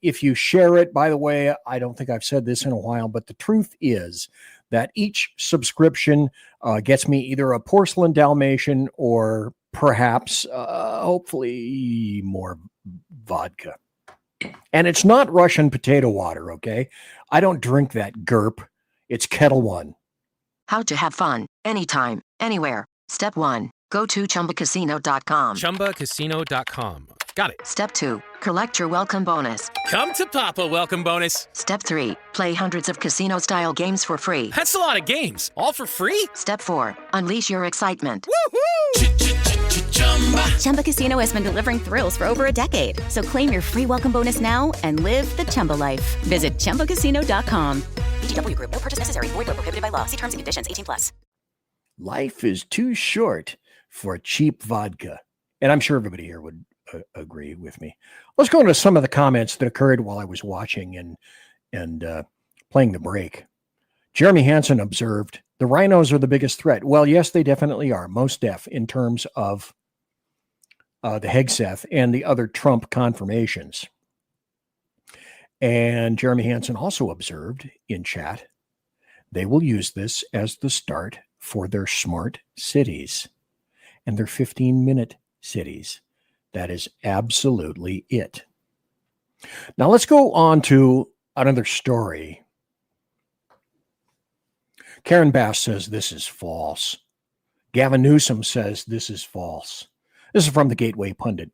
If you share it, by the way, I don't think I've said this in a while, but the truth is that each subscription gets me either a porcelain Dalmatian or perhaps, hopefully, more vodka. And it's not Russian potato water, okay? I don't drink that GURP. It's Kettle One. How to have fun, anytime, anywhere. Step 1, go to ChumbaCasino.com. ChumbaCasino.com. Got it. Step 2, collect your welcome bonus. Come to Papa welcome bonus. Step 3, play hundreds of casino-style games for free. That's a lot of games. All for free? Step 4, unleash your excitement. Chumba Casino has been delivering thrills for over a decade. So claim your free welcome bonus now and live the Chumba life. Visit ChumbaCasino.com. VGW Group. No purchase necessary. Void where prohibited by law. See terms and conditions. 18+. Life is too short for cheap vodka. And I'm sure everybody here would agree with me. Let's go into some of the comments that occurred while I was watching and playing the break. Jeremy Hansen observed, the rhinos are the biggest threat. Well, yes, they definitely are. Most deaf in terms of the Hegseth and the other Trump confirmations. And Jeremy Hansen also observed in chat, they will use this as the start for their smart cities and their 15-minute cities. That is absolutely it. Now let's go on to another story. Karen Bass says this is false. Gavin Newsom says this is false. This is from the Gateway Pundit.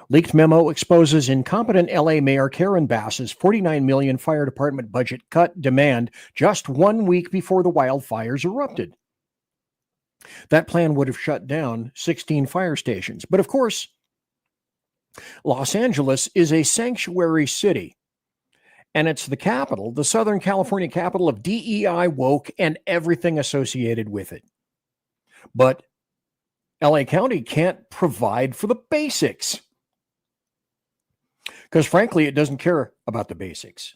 Leaked memo exposes incompetent LA Mayor Karen Bass's $49 million fire department budget cut demand just 1 week before the wildfires erupted. That plan would have shut down 16 fire stations. But of course, Los Angeles is a sanctuary city, and it's the capital, the Southern California capital of DEI, woke, and everything associated with it. But LA County can't provide for the basics because, frankly, it doesn't care about the basics.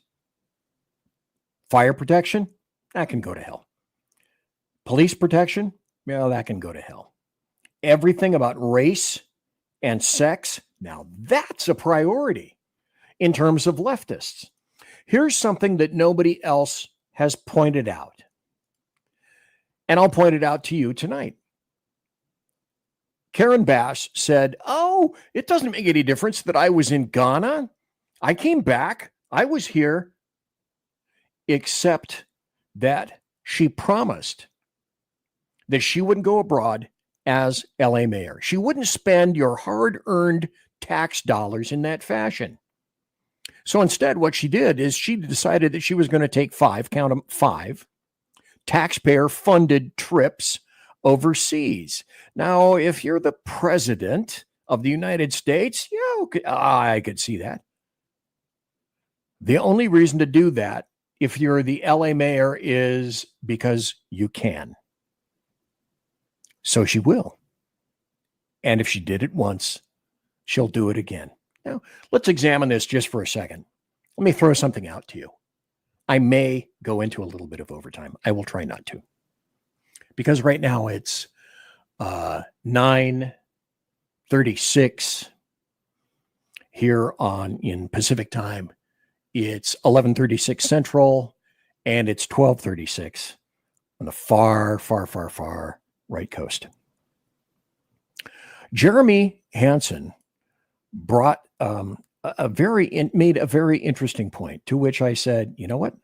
Fire protection, that can go to hell. Police protection, well, that can go to hell. Everything about race and sex, now that's a priority in terms of leftists. Here's something that nobody else has pointed out, and I'll point it out to you tonight. Karen Bass said, "Oh, it doesn't make any difference that I was in Ghana. I came back. I was here." Except that she promised that she wouldn't go abroad as LA mayor. She wouldn't spend your hard-earned tax dollars in that fashion. So instead, what she did is she decided that she was going to take 5, count them, 5, taxpayer-funded trips overseas. Now, if you're the president of the United States, yeah, okay, I could see that. The only reason to do that, if you're the LA mayor, is because you can. So she will. And if she did it once, she'll do it again. Now, let's examine this just for a second. Let me throw something out to you. I may go into a little bit of overtime. I will try not to. Because right now it's 9:36 here in Pacific time. It's 11:36 Central, and it's 12:36 on the far, far, far, far right coast. Jeremy Hansen brought made a very interesting point, to which I said, you know what?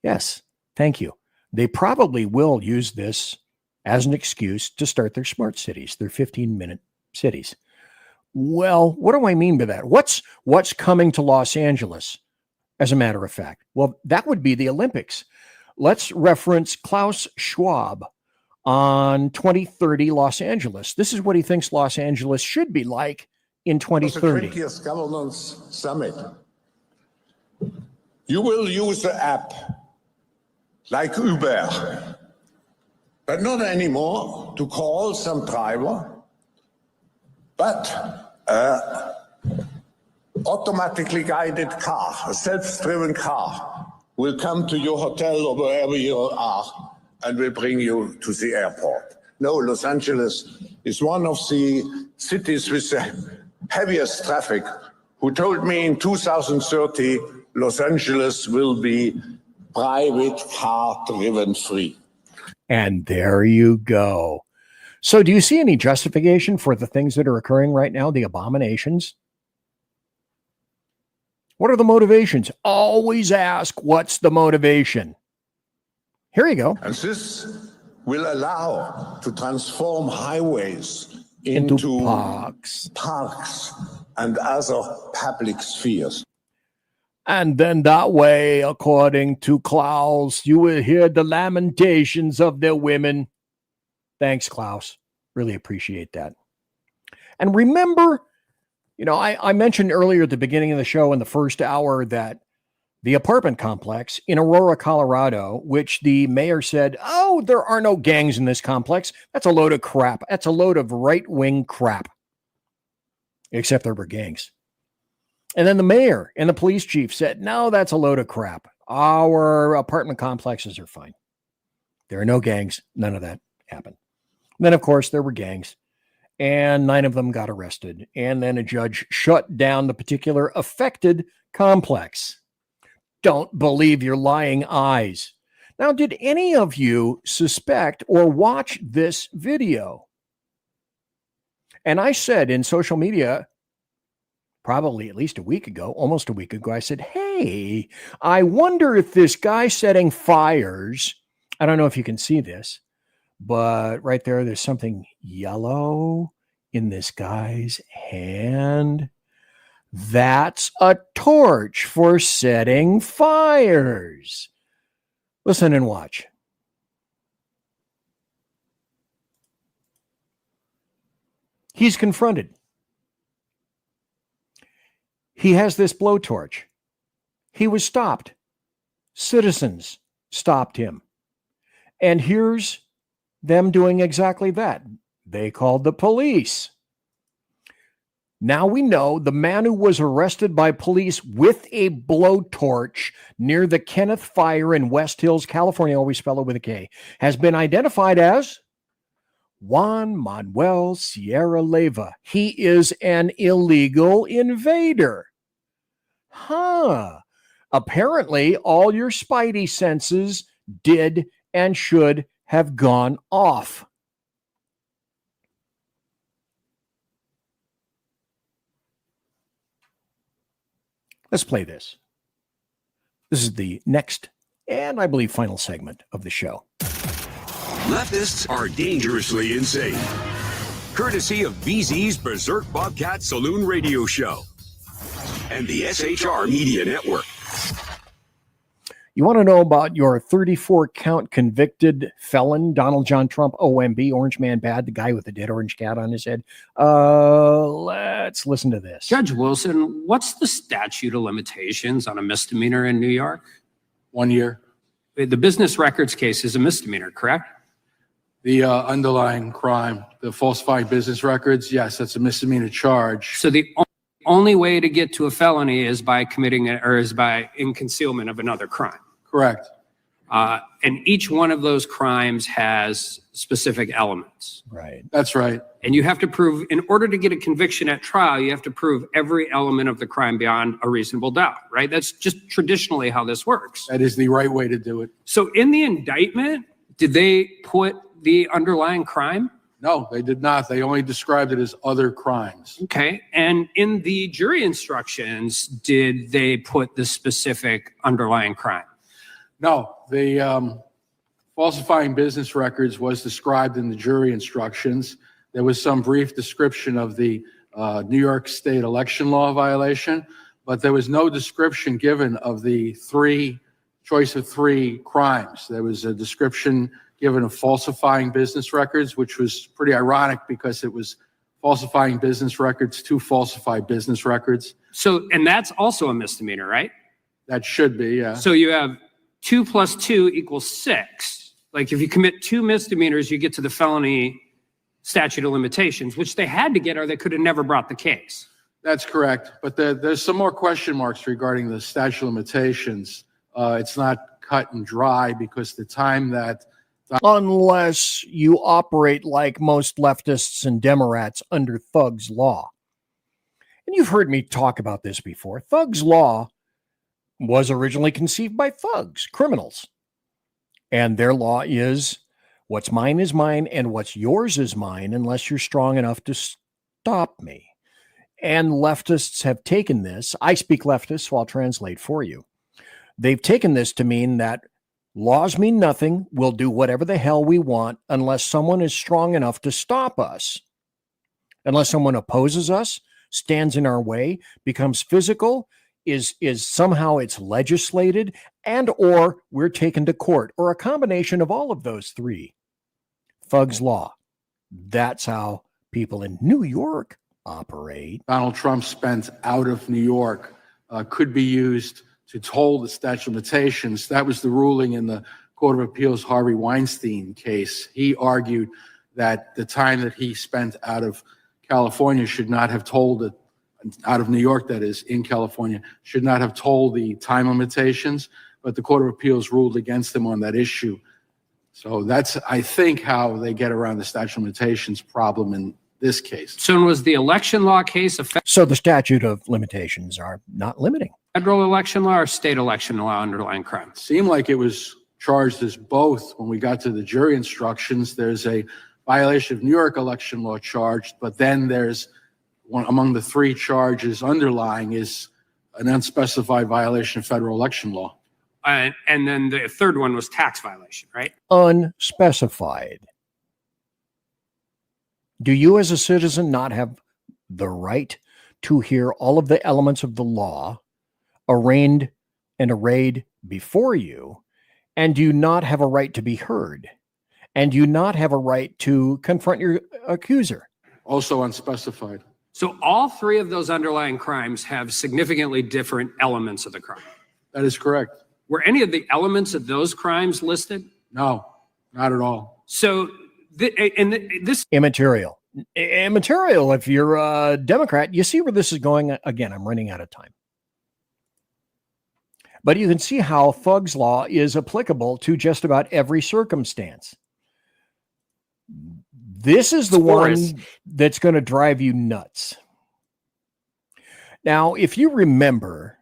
Yes, thank you. They probably will use this as an excuse to start their smart cities, their 15-minute cities. Well, what do I mean by that? What's coming to Los Angeles, as a matter of fact? Well, that would be the Olympics. Let's reference Klaus Schwab on 2030 Los Angeles. This is what he thinks Los Angeles should be like in 2030. The trickiest governance summit. You will use the app like Uber, but not anymore to call some driver, but automatically guided car, a self-driven car will come to your hotel or wherever you are and will bring you to the airport. No, Los Angeles is one of the cities with the heaviest traffic, who told me in 2030, Los Angeles will be private car driven free. And there you go. So do you see any justification for the things that are occurring right now, the abominations? What are the motivations? Always ask, what's the motivation? Here you go. And this will allow to transform highways into parks and other public spheres. And then that way, according to Klaus, you will hear the lamentations of their women. Thanks, Klaus. Really appreciate that. And remember, I mentioned earlier at the beginning of the show in the first hour that the apartment complex in Aurora, Colorado, which the mayor said, oh, there are no gangs in this complex. That's a load of crap. That's a load of right-wing crap. Except there were gangs. And then the mayor and the police chief said, no, that's a load of crap. Our apartment complexes are fine. There are no gangs. None of that happened. And then, of course, there were gangs. And 9 of them got arrested. And then a judge shut down the particular affected complex. Don't believe your lying eyes. Now, did any of you suspect or watch this video? And I said in social media, probably at least a week ago, almost a week ago, I said, hey, I wonder if this guy setting fires, I don't know if you can see this, but right there's something yellow in this guy's hand. That's a torch for setting fires. Listen and watch. He's confronted. He has this blowtorch. He was stopped. Citizens stopped him. And here's them doing exactly that. They called the police. Now we know the man who was arrested by police with a blowtorch near the Kenneth Fire in West Hills, California, always spell it with a K, has been identified as Juan Manuel Sierra Leyva. He is an illegal invader. Apparently, all your spidey senses did and should have gone off. Let's play this. This is the next and I believe final segment of the show. Leftists are dangerously insane. Courtesy of BZ's Berserk Bobcat Saloon radio show and the SHR Media Network. You want to know about your 34-count convicted felon, Donald John Trump, OMB, Orange Man Bad, the guy with the dead orange cat on his head? Let's listen to this. Judge Wilson, what's the statute of limitations on a misdemeanor in New York? 1 year. The business records case is a misdemeanor, correct? The underlying crime, the falsifying business records, yes, that's a misdemeanor charge. So the only way to get to a felony is by committing it, or is by in concealment of another crime. Correct. And each one of those crimes has specific elements. Right. That's right. And you have to prove, in order to get a conviction at trial, you have to prove every element of the crime beyond a reasonable doubt, right? That's just traditionally how this works. That is the right way to do it. So in the indictment, did they put the underlying crime? No, they did not. They only described it as other crimes. Okay. And in the jury instructions, did they put the specific underlying crime? No, the falsifying business records was described in the jury instructions. There was some brief description of the New York State election law violation, but there was no description given of the choice of three crimes. There was a description given of falsifying business records, which was pretty ironic because it was falsifying business records to falsify business records. So, and that's also a misdemeanor, right? That should be, yeah. So you have 2 + 2 = 6. Like if you commit 2 misdemeanors, you get to the felony statute of limitations, which they had to get or they could have never brought the case. That's correct. But there's some more question marks regarding the statute of limitations. It's not cut and dry because the time that... Unless you operate like most leftists and Democrats under Thug's Law. And you've heard me talk about this before. Thug's Law was originally conceived by thugs, criminals. And their law is what's mine is mine and what's yours is mine unless you're strong enough to stop me. And leftists have taken this. I speak leftist, so I'll translate for you. They've taken this to mean that laws mean nothing. We'll do whatever the hell we want unless someone is strong enough to stop us. Unless someone opposes us, stands in our way, becomes physical, is somehow it's legislated, and or we're taken to court, or a combination of all of those three. Thug's Law. That's how people in New York operate. Donald Trump spent out of New York could be used to toll the statute of limitations. That was the ruling in the Court of Appeals Harvey Weinstein case. He argued that the time that he spent out of California should not have told it, out of New York, that is, in California, should not have told the time limitations, but the Court of Appeals ruled against him on that issue. So that's, I think, how they get around the statute of limitations problem in this case. So was the election law case So the statute of limitations are not limiting. Federal election law or state election law underlying crime? It seemed like it was charged as both. When we got to the jury instructions, there's a violation of New York election law charged, but then there's one among the three charges underlying is an unspecified violation of federal election law. And then the third one was tax violation, right? Unspecified. Do you as a citizen not have the right to hear all of the elements of the law arraigned and arrayed before you, and do not have a right to be heard, and do not have a right to confront your accuser. Also unspecified. So all three of those underlying crimes have significantly different elements of the crime. That is correct. Were any of the elements of those crimes listed? No, not at all. So, this Immaterial. Immaterial. If you're a Democrat, you see where this is going. Again, I'm running out of time. But you can see how Thug's Law is applicable to just about every circumstance. This is the one that's going to drive you nuts. Now, if you remember,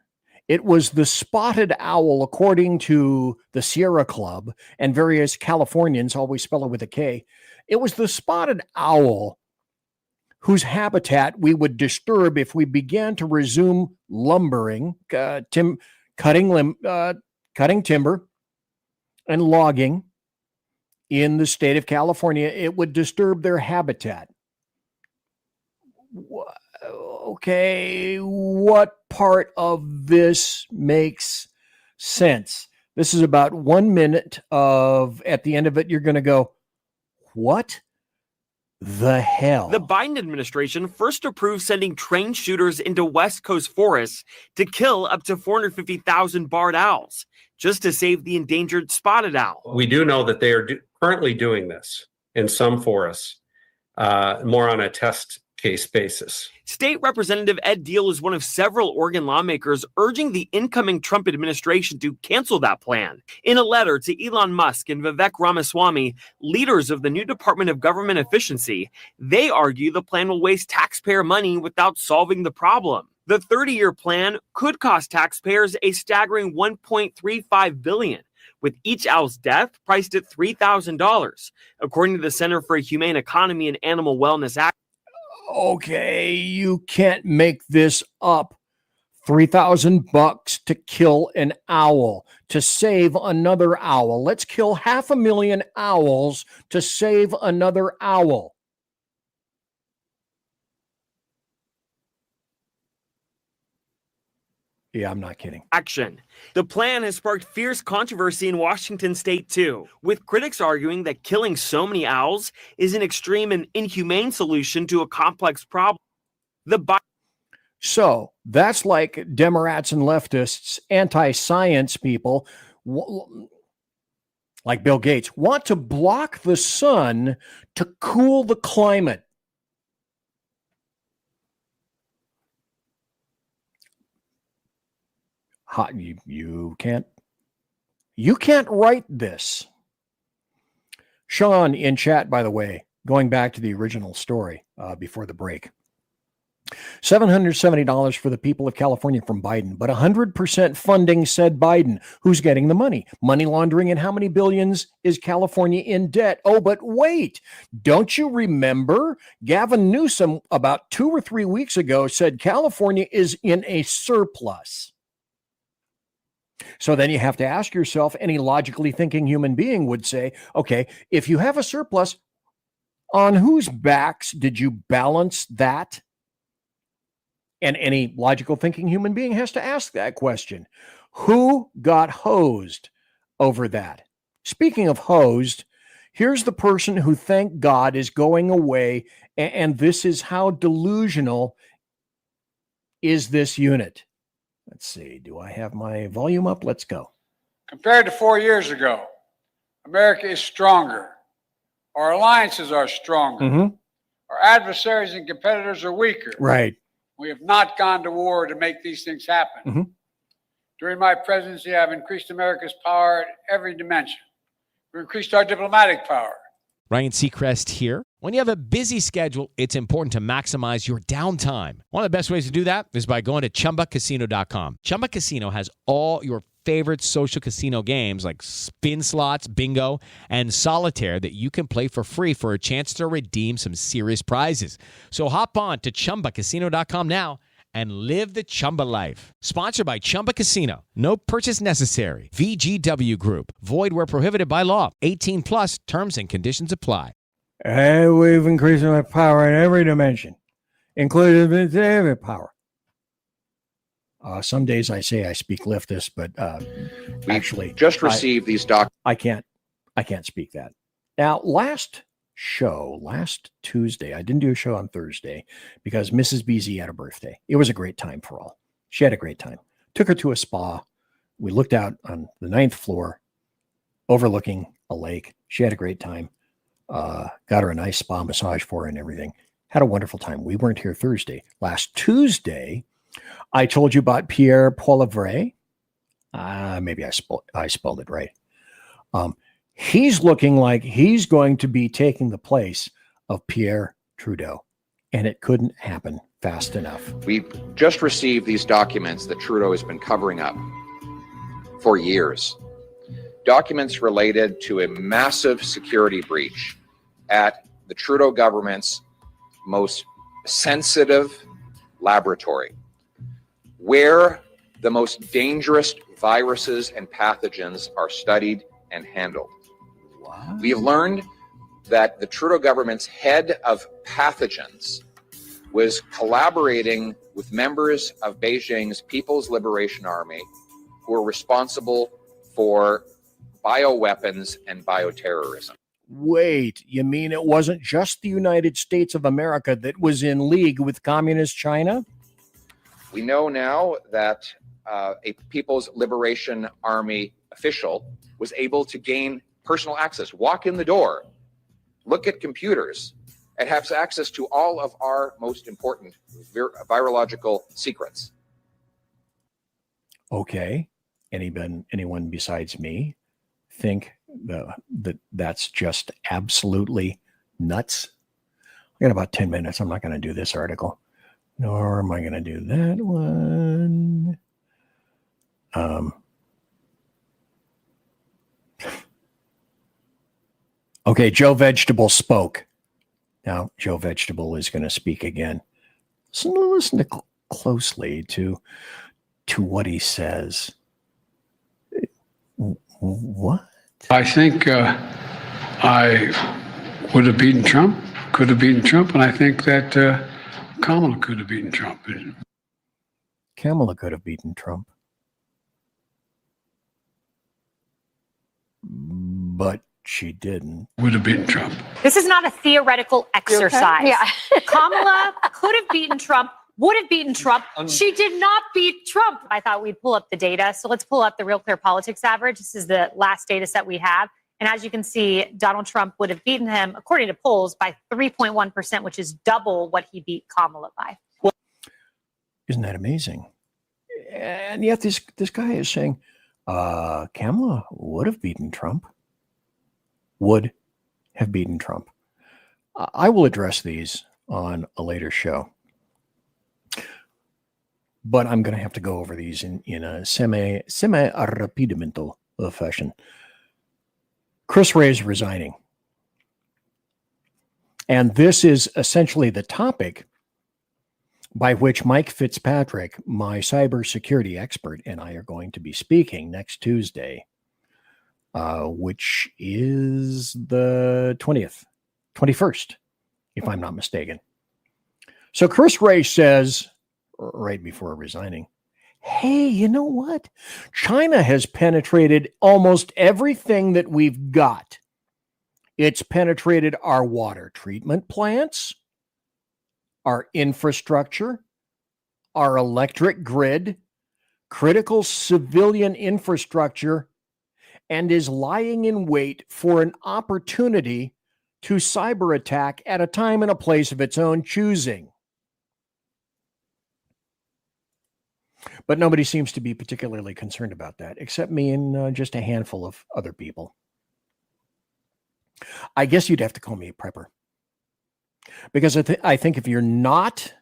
it was the spotted owl, according to the Sierra Club and various Californians, always spell it with a K. It was the spotted owl whose habitat we would disturb if we began to resume lumbering, cutting timber and logging in the state of California. It would disturb their habitat. Okay, what part of this makes sense? This is about 1 minute of, at the end of it, you're going to go, what the hell? The Biden administration first approved sending trained shooters into West Coast forests to kill up to 450,000 barred owls, just to save the endangered spotted owl. We do know that they are currently doing this in some forests, more on a test case basis. State Representative Ed Deal is one of several Oregon lawmakers urging the incoming Trump administration to cancel that plan. In a letter to Elon Musk and Vivek Ramaswamy, leaders of the new Department of Government Efficiency, they argue the plan will waste taxpayer money without solving the problem. The 30-year plan could cost taxpayers a staggering $1.35 billion, with each owl's death priced at $3,000, according to the Center for a Humane Economy and Animal Wellness Act. Okay, you can't make this up. $3,000 to kill an owl, to save another owl. Let's kill 500,000 owls to save another owl. Yeah, I'm not kidding. Action. The plan has sparked fierce controversy in Washington state, too, with critics arguing that killing so many owls is an extreme and inhumane solution to a complex problem. So that's like Democrats and leftists, anti-science people, like Bill Gates, want to block the sun to cool the climate. You can't write this. Sean in chat, by the way, going back to the original story before the break. $770 for the people of California from Biden, but 100% funding, said Biden. Who's getting the money? Money laundering, and how many billions is California in debt? Oh, but wait, don't you remember? Gavin Newsom, about 2 or 3 weeks ago, said California is in a surplus. So then you have to ask yourself, any logically thinking human being would say, okay, if you have a surplus, on whose backs did you balance that? And any logical thinking human being has to ask that question. Who got hosed over that? Speaking of hosed, here's the person who, thank God, is going away, and this is how delusional is this unit. Let's see. Do I have my volume up? Let's go. Compared to 4 years ago, America is stronger. Our alliances are stronger. Mm-hmm. Our adversaries and competitors are weaker. Right. We have not gone to war to make these things happen. Mm-hmm. During my presidency, I've increased America's power at every dimension. We've increased our diplomatic power. Ryan Seacrest here. When you have a busy schedule, it's important to maximize your downtime. One of the best ways to do that is by going to ChumbaCasino.com. Chumba Casino has all your favorite social casino games like spin slots, bingo, and solitaire that you can play for free for a chance to redeem some serious prizes. So hop on to ChumbaCasino.com now and live the Chumba life. Sponsored by Chumba Casino. No purchase necessary. VGW Group. Void where prohibited by law. 18 plus. Terms and conditions apply. And we've increased our power in every dimension. including power. Some days I say I speak leftist, but actually, just received these documents. I can't speak that. Now, last Tuesday, I didn't do a show on Thursday because Mrs. BZ had a birthday. It was a great time for all. She had a great time. Took her to a spa. We looked out on the 9th floor, overlooking a lake. She had a great time. Got her a nice spa massage for her and everything. Had a wonderful time. We weren't here Thursday. Last Tuesday, I told you about Pierre Poilievre. Maybe I spelled it right. He's looking like he's going to be taking the place of Pierre Trudeau, and it couldn't happen fast enough. We just received these documents that Trudeau has been covering up for years. Documents related to a massive security breach at the Trudeau government's most sensitive laboratory, where the most dangerous viruses and pathogens are studied and handled. Wow. We have learned that the Trudeau government's head of pathogens was collaborating with members of Beijing's People's Liberation Army who were responsible for bioweapons and bioterrorism. Wait, you mean it wasn't just the United States of America that was in league with Communist China? We know now that a People's Liberation Army official was able to gain personal access, walk in the door, look at computers, and have access to all of our most important virological secrets. Okay. Anyone besides me think that's just absolutely nuts? I got about 10 minutes. I'm not going to do this article, nor am I going to do that one. Okay, Joe Vegetable spoke. Now, Joe Vegetable is going to speak again. Listen closely to what he says. What? I think I would have beaten Trump, could have beaten Trump, and I think that Kamala could have beaten Trump. Kamala could have beaten Trump. But she didn't. Would have beaten Trump. This is not a theoretical exercise. Okay? Yeah. Kamala could have beaten Trump, would have beaten Trump. She did not beat Trump. I thought we'd pull up the data. So let's pull up the Real Clear Politics average. This is the last data set we have. And as you can see, Donald Trump would have beaten him, according to polls, by 3.1%, which is double what he beat Kamala by. Isn't that amazing? And yet this guy is saying Kamala would have beaten Trump. Would have beaten Trump. I will address these on a later show. But I'm going to have to go over these in a semi-rapidimento fashion. Chris Wray is resigning. And this is essentially the topic by which Mike Fitzpatrick, my cybersecurity expert, and I are going to be speaking next Tuesday, which is the 21st, if I'm not mistaken. So Chris Wray says, right before resigning, hey, you know what? China has penetrated almost everything that we've got. It's penetrated our water treatment plants, our infrastructure, our electric grid, critical civilian infrastructure, and is lying in wait for an opportunity to cyber attack at a time and a place of its own choosing. But nobody seems to be particularly concerned about that, except me and just a handful of other people. I guess you'd have to call me a prepper. Because I think if you're not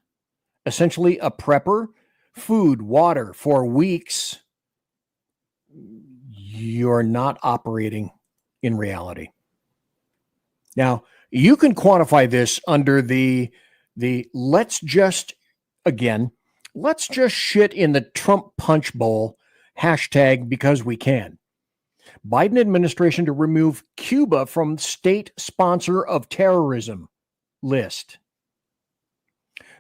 essentially a prepper, food, water for weeks, you're not operating in reality. Now, you can quantify this under the let's just shit in the Trump punch bowl hashtag because we can. Biden administration to remove Cuba from state sponsor of terrorism list.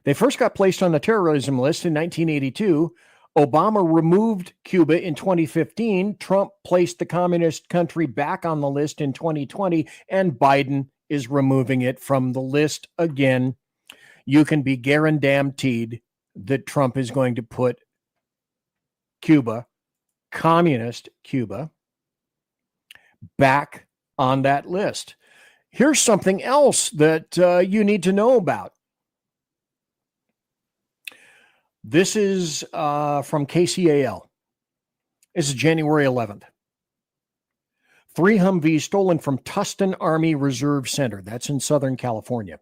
They first got placed on the terrorism list in 1982. Obama removed Cuba in 2015. Trump placed the communist country back on the list in 2020, and Biden is removing it from the list again. You can be guaranteed that Trump is going to put Cuba, communist Cuba, back on that list. Here's something else that you need to know about. This is from KCAL. This is January 11th. 3 Humvees stolen from Tustin Army Reserve Center. That's in Southern California.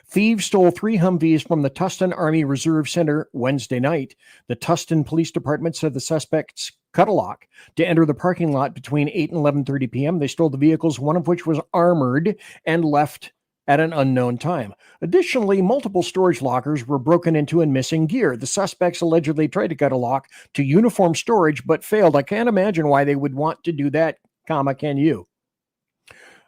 Thieves stole 3 Humvees from the Tustin Army Reserve Center Wednesday night. The Tustin Police Department said the suspects cut a lock to enter the parking lot between 8 and 11:30 p.m. They stole the vehicles, one of which was armored, and left at an unknown time. Additionally, multiple storage lockers were broken into and missing gear. The suspects allegedly tried to cut a lock to uniform storage but failed. I can't imagine why they would want to do that, can you?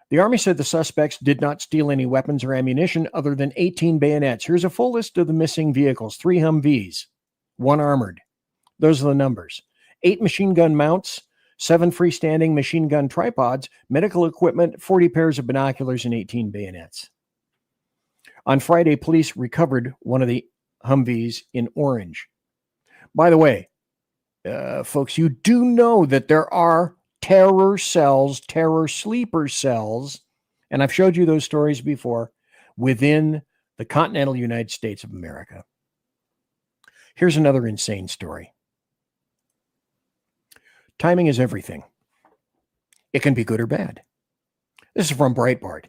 The Army said the suspects did not steal any weapons or ammunition other than 18 bayonets. Here's a full list of the missing vehicles. 3 Humvees, 1 armored. Those are the numbers. 8 machine gun mounts, 7 freestanding machine gun tripods, medical equipment, 40 pairs of binoculars, and 18 bayonets. On Friday, police recovered one of the Humvees in Orange. By the way, folks, you do know that there are terror cells, terror sleeper cells, and I've showed you those stories before, within the continental United States of America. Here's another insane story. Timing is everything. It can be good or bad. This is from Breitbart.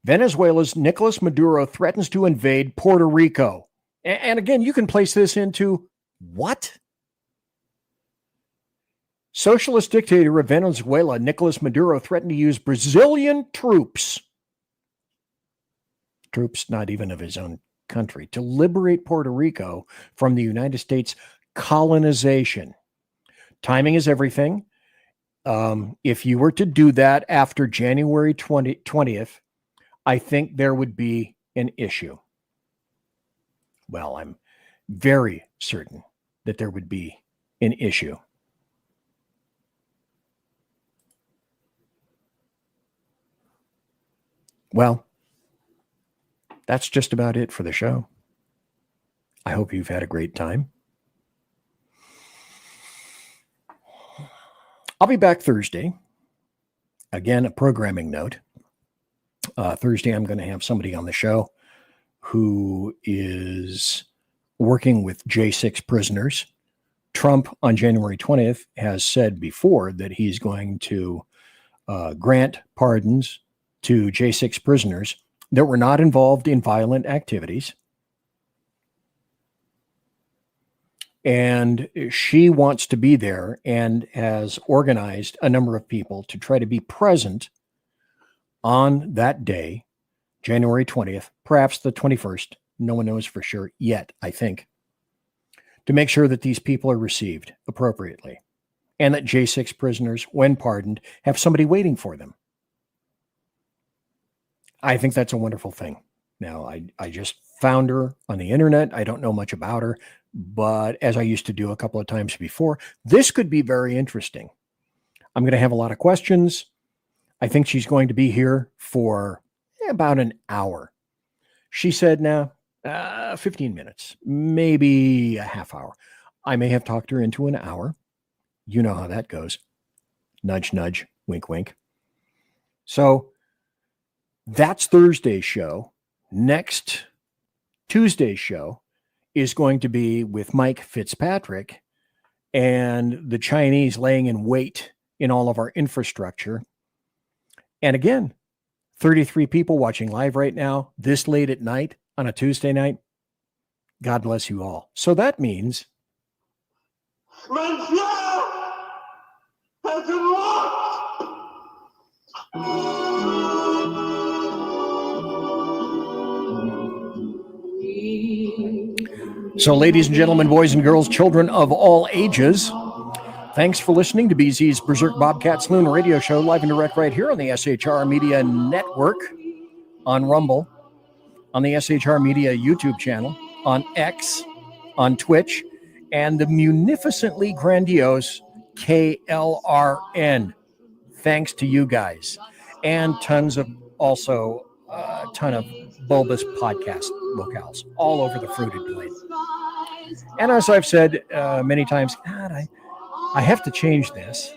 Venezuela's Nicolas Maduro threatens to invade Puerto Rico. And again, you can place this into what? Socialist dictator of Venezuela, Nicolas Maduro, threatened to use Brazilian troops not even of his own country, to liberate Puerto Rico from the United States colonization. Timing is everything. If you were to do that after January 20th, I think there would be an issue. Well, I'm very certain that there would be an issue. Well, that's just about it for the show. I hope you've had a great time. I'll be back Thursday. Again, a programming note. Thursday, I'm going to have somebody on the show who is working with J6 prisoners. Trump, on January 20th, has said before that he's going to grant pardons to J6 prisoners that were not involved in violent activities. And she wants to be there and has organized a number of people to try to be present on that day, January 20th, perhaps the 21st. No one knows for sure yet, I think, to make sure that these people are received appropriately and that J6 prisoners, when pardoned, have somebody waiting for them. I think that's a wonderful thing. Now, I just found her on the internet. I don't know much about her, but as I used to do a couple of times before, this could be very interesting. I'm going to have a lot of questions. I think she's going to be here for about an hour. She said, 15 minutes, maybe a half hour. I may have talked her into an hour. You know how that goes. Nudge, nudge, wink, wink. So that's Thursday's show. Next Tuesday's show is going to be with Mike Fitzpatrick and the Chinese laying in wait in all of our infrastructure. And again, 33 people watching live right now, this late at night on a Tuesday night. God bless you all. So that means so, ladies and gentlemen, boys and girls, children of all ages, thanks for listening to BZ's Berserk Bobcat Saloon radio show, live and direct right here on the SHR Media Network, on Rumble, on the SHR Media YouTube channel, on X, on Twitch, and the munificently grandiose KLRN. Thanks to you guys. And ton of bulbous podcast locales all over the fruited plain. And as I've said many times, God, I have to change this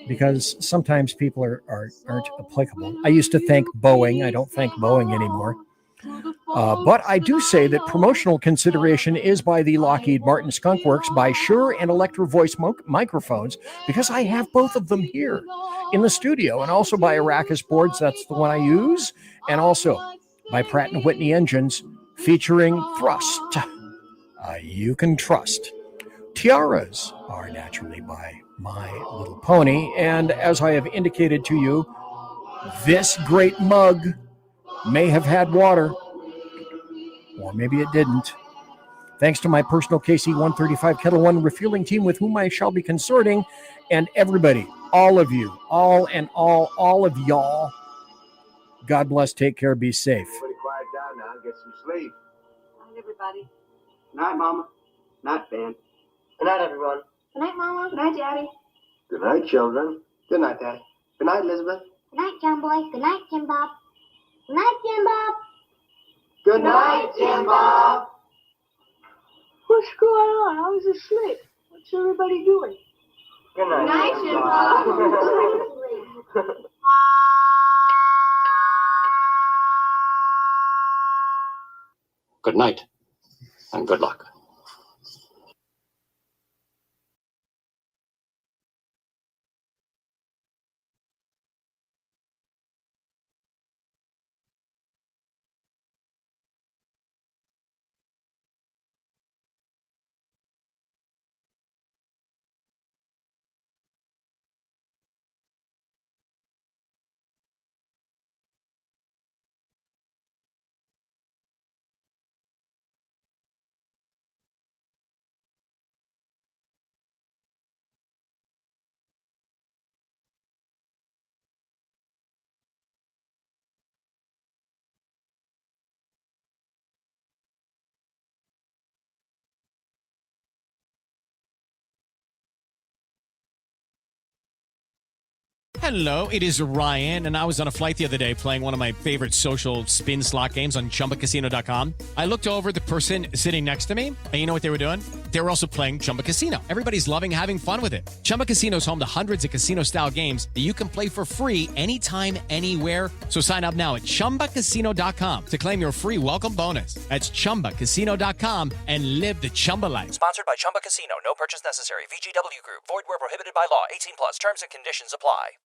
because sometimes people aren't applicable. I used to thank Boeing. I don't thank Boeing anymore. But I do say that promotional consideration is by the Lockheed Martin Skunk Works by Shure and Electro Voice microphones, because I have both of them here in the studio, and also by Arrakis boards, that's the one I use, and also by Pratt & Whitney engines featuring thrust. You can trust. Tiaras are naturally by My Little Pony, and as I have indicated to you, this great mug may have had water, or maybe it didn't. Thanks to my personal KC-135 Kettle One refueling team with whom I shall be consorting, and everybody, all of you, all of y'all, God bless, take care, be safe. Everybody quiet down now and get some sleep. Night, everybody. Night, Mama. Night, Ben. Good night, everyone. Good night, Mama. Good night, Daddy. Good night, children. Good night, Daddy. Good night, Elizabeth. Good night, John Boy. Good night, Jim Bob. Good night, Jim Bob. Good night, Jim Bob. What's going on? I was asleep. What's everybody doing? Good night, Good night, Jim Bob. Good night, and good luck. Hello, it is Ryan, and I was on a flight the other day playing one of my favorite social spin slot games on ChumbaCasino.com. I looked over at the person sitting next to me, and you know what they were doing? They were also playing Chumba Casino. Everybody's loving having fun with it. Chumba Casino is home to hundreds of casino-style games that you can play for free anytime, anywhere. So sign up now at ChumbaCasino.com to claim your free welcome bonus. That's ChumbaCasino.com and live the Chumba life. Sponsored by Chumba Casino. No purchase necessary. VGW Group. Void where prohibited by law. 18+. Terms and conditions apply.